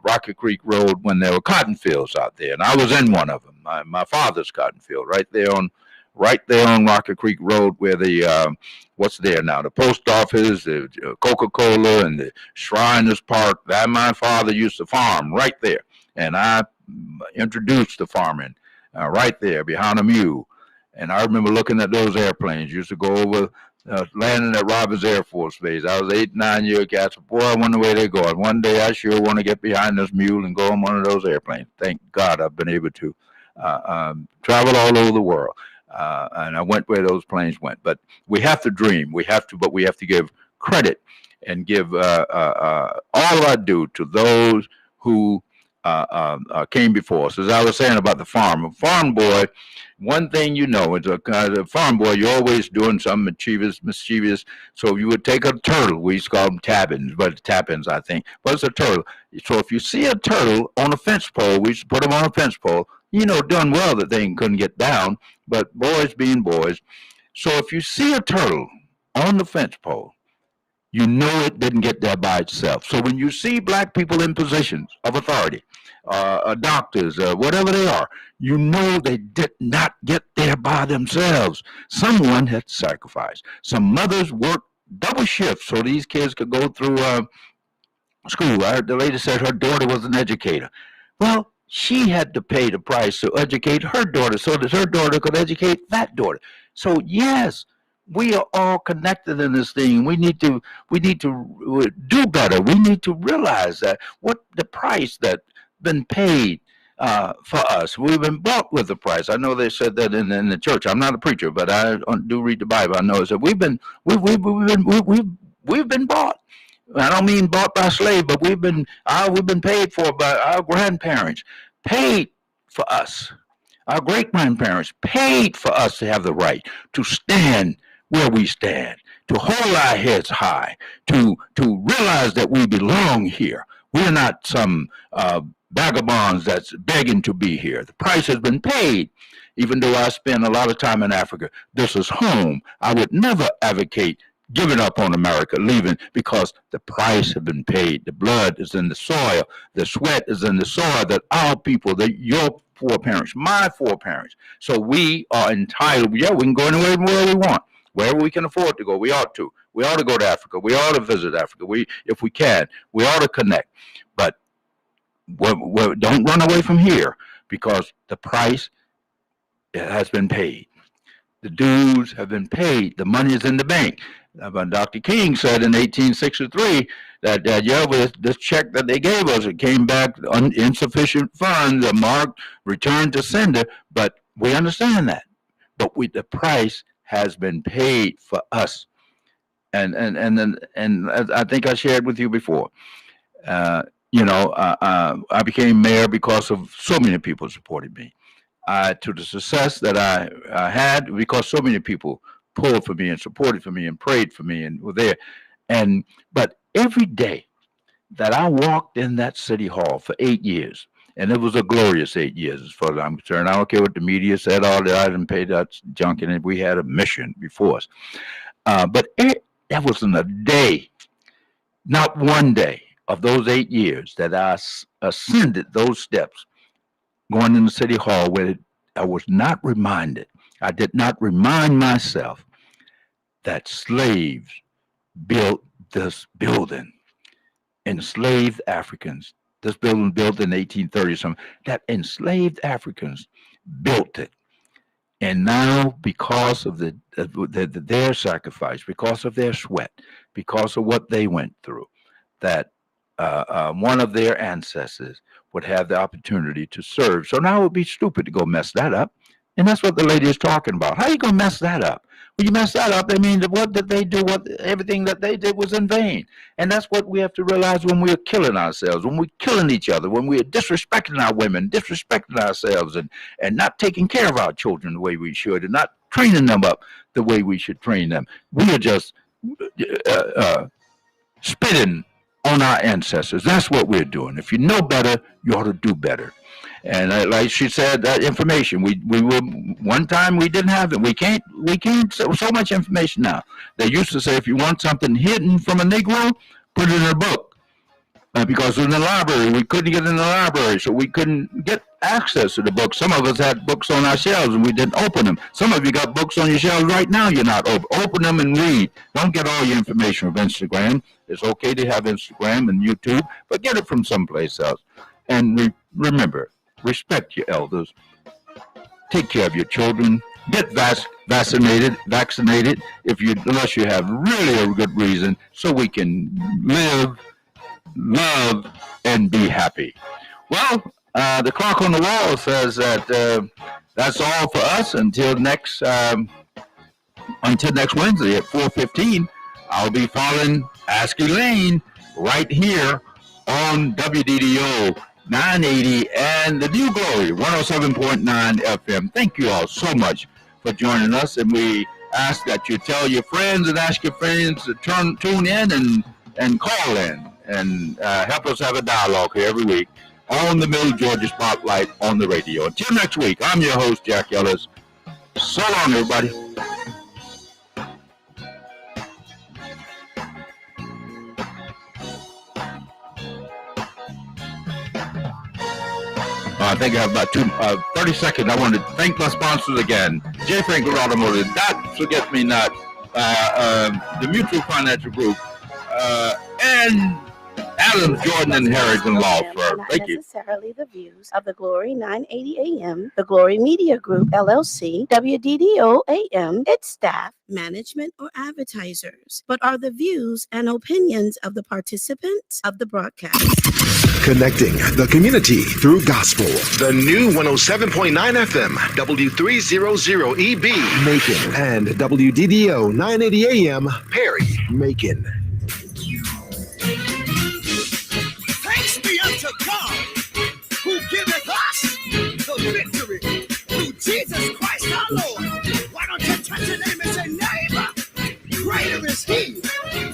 Rocket Creek Road when there were cotton fields out there. And I was in one of them, my father's cotton field, right there on Rocket Creek Road where the, what's there now, the post office, the Coca-Cola, and the Shriners Park. That my father used to farm right there. And I introduced the farming right there behind a mule. And I remember looking at those airplanes. Used to go over, landing at Roberts Air Force Base. I was 8, 9-year cat. Boy, I wonder where they're going. One day I sure want to get behind this mule and go on one of those airplanes. Thank God I've been able to travel all over the world. And I went where those planes went. But we have to dream. But we have to give credit and give all our due to those who came before us. As I was saying about the farm, a farm boy, one thing you know, as a farm boy, you're always doing something mischievous. So you would take a turtle. We used to call them tappins, I think. But it's a turtle. So if you see a turtle on a fence pole, we used to put them on a fence pole. You know, done well that thing couldn't get down, but boys being boys. So if you see a turtle on the fence pole, you know it didn't get there by itself. So when you see black people in positions of authority, doctors, whatever they are, you know they did not get there by themselves. Someone had sacrificed. Some mothers worked double shifts so these kids could go through school. I heard the lady said her daughter was an educator. Well, she had to pay the price to educate her daughter so that her daughter could educate that daughter. So yes, we are all connected in this thing. We need to do better. We need to realize that what the price that been paid for us. We've been bought with the price. I know they said that in the church. I'm not a preacher, but I do read the Bible. I know that we've been bought. I don't mean bought by slave, but we've been paid for by our grandparents, paid for us. Our great grandparents paid for us to have the right to stand where we stand, to hold our heads high, to realize that we belong here. We're not some vagabonds that's begging to be here. The price has been paid. Even though I spend a lot of time in Africa, this is home. I would never advocate giving up on America, leaving, because the price has been paid. The blood is in the soil. The sweat is in the soil that our people, that your foreparents, my foreparents. So we are entitled. Yeah, we can go anywhere we want. Wherever we can afford to go, we ought to. We ought to go to Africa. We ought to visit Africa. If we can, we ought to connect. But don't run away from here, because the price has been paid. The dues have been paid. The money is in the bank. Dr. King said in 1863 that with this check that they gave us, it came back insufficient funds, marked returned to sender. But we understand that. But the price has been paid for us, and as I think I shared with you before, I became mayor because of so many people supported me. To the success that I had, because so many people pulled for me and supported for me and prayed for me and were there, but every day that I walked in that city hall for 8 years. And it was a glorious 8 years as far as I'm concerned. I don't care what the media said, all that. I didn't pay that junk in it. We had a mission before us. But that wasn't a day, not one day of those 8 years that I ascended those steps going in the city hall where I was not reminded. I did not remind myself that slaves built this building, enslaved Africans. This building built in 1830 something, that enslaved Africans built it. And now, because of their sacrifice, because of their sweat, because of what they went through, that one of their ancestors would have the opportunity to serve. So now it would be stupid to go mess that up. And that's what the lady is talking about. How are you going to mess that up? When you mess that up, that means what did they do? Everything that they did was in vain. And that's what we have to realize when we're killing ourselves, when we're killing each other, when we're disrespecting our women, disrespecting ourselves, and not taking care of our children the way we should, and not training them up the way we should train them. We are just spitting on our ancestors. That's what we're doing. If you know better, you ought to do better. And like she said, that information, we were, one time we didn't have it. We can't, so much information now. They used to say, if you want something hidden from a Negro, put it in a book. Because in the library, we couldn't get in the library, so we couldn't get access to the books. Some of us had books on our shelves and we didn't open them. Some of you got books on your shelves right now, you're not open them and read. Don't get all your information from Instagram. It's okay to have Instagram and YouTube, but get it from someplace else. And remember, respect your elders. Take care of your children. Get vaccinated unless you have really a good reason, so we can live, love, and be happy. Well, the clock on the wall says that that's all for us until next Wednesday at 4:15. I'll be following Ask Elaine right here on WDDO 980 and the new Glory 107.9 FM. Thank you all so much for joining us, and we ask that you tell your friends and ask your friends to tune in and call in and help us have a dialogue here every week on the Middle Georgia Spotlight on the radio. Until next week, I'm your host, Jack Ellis. So long, everybody. I think I have about 30 seconds. I want to thank my sponsors again. J. Franklin Automotive, Not Forget Me Not, the Mutual Financial Group, and Adams, Jordan, and Harrington Law Firm. Thank you. Not necessarily the views of the Glory 980 AM, the Glory Media Group, LLC, WDDO AM, its staff, management, or advertisers, but are the views and opinions of the participants of the broadcast. Connecting the community through gospel. The new 107.9 FM, W300EB, Macon, and WDDO 980 AM, Perry, Macon. Thanks be unto God, who giveth us the victory through Jesus Christ our Lord. Why don't you touch your neighbor and say, neighbor, greater is he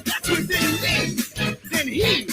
that's within me than he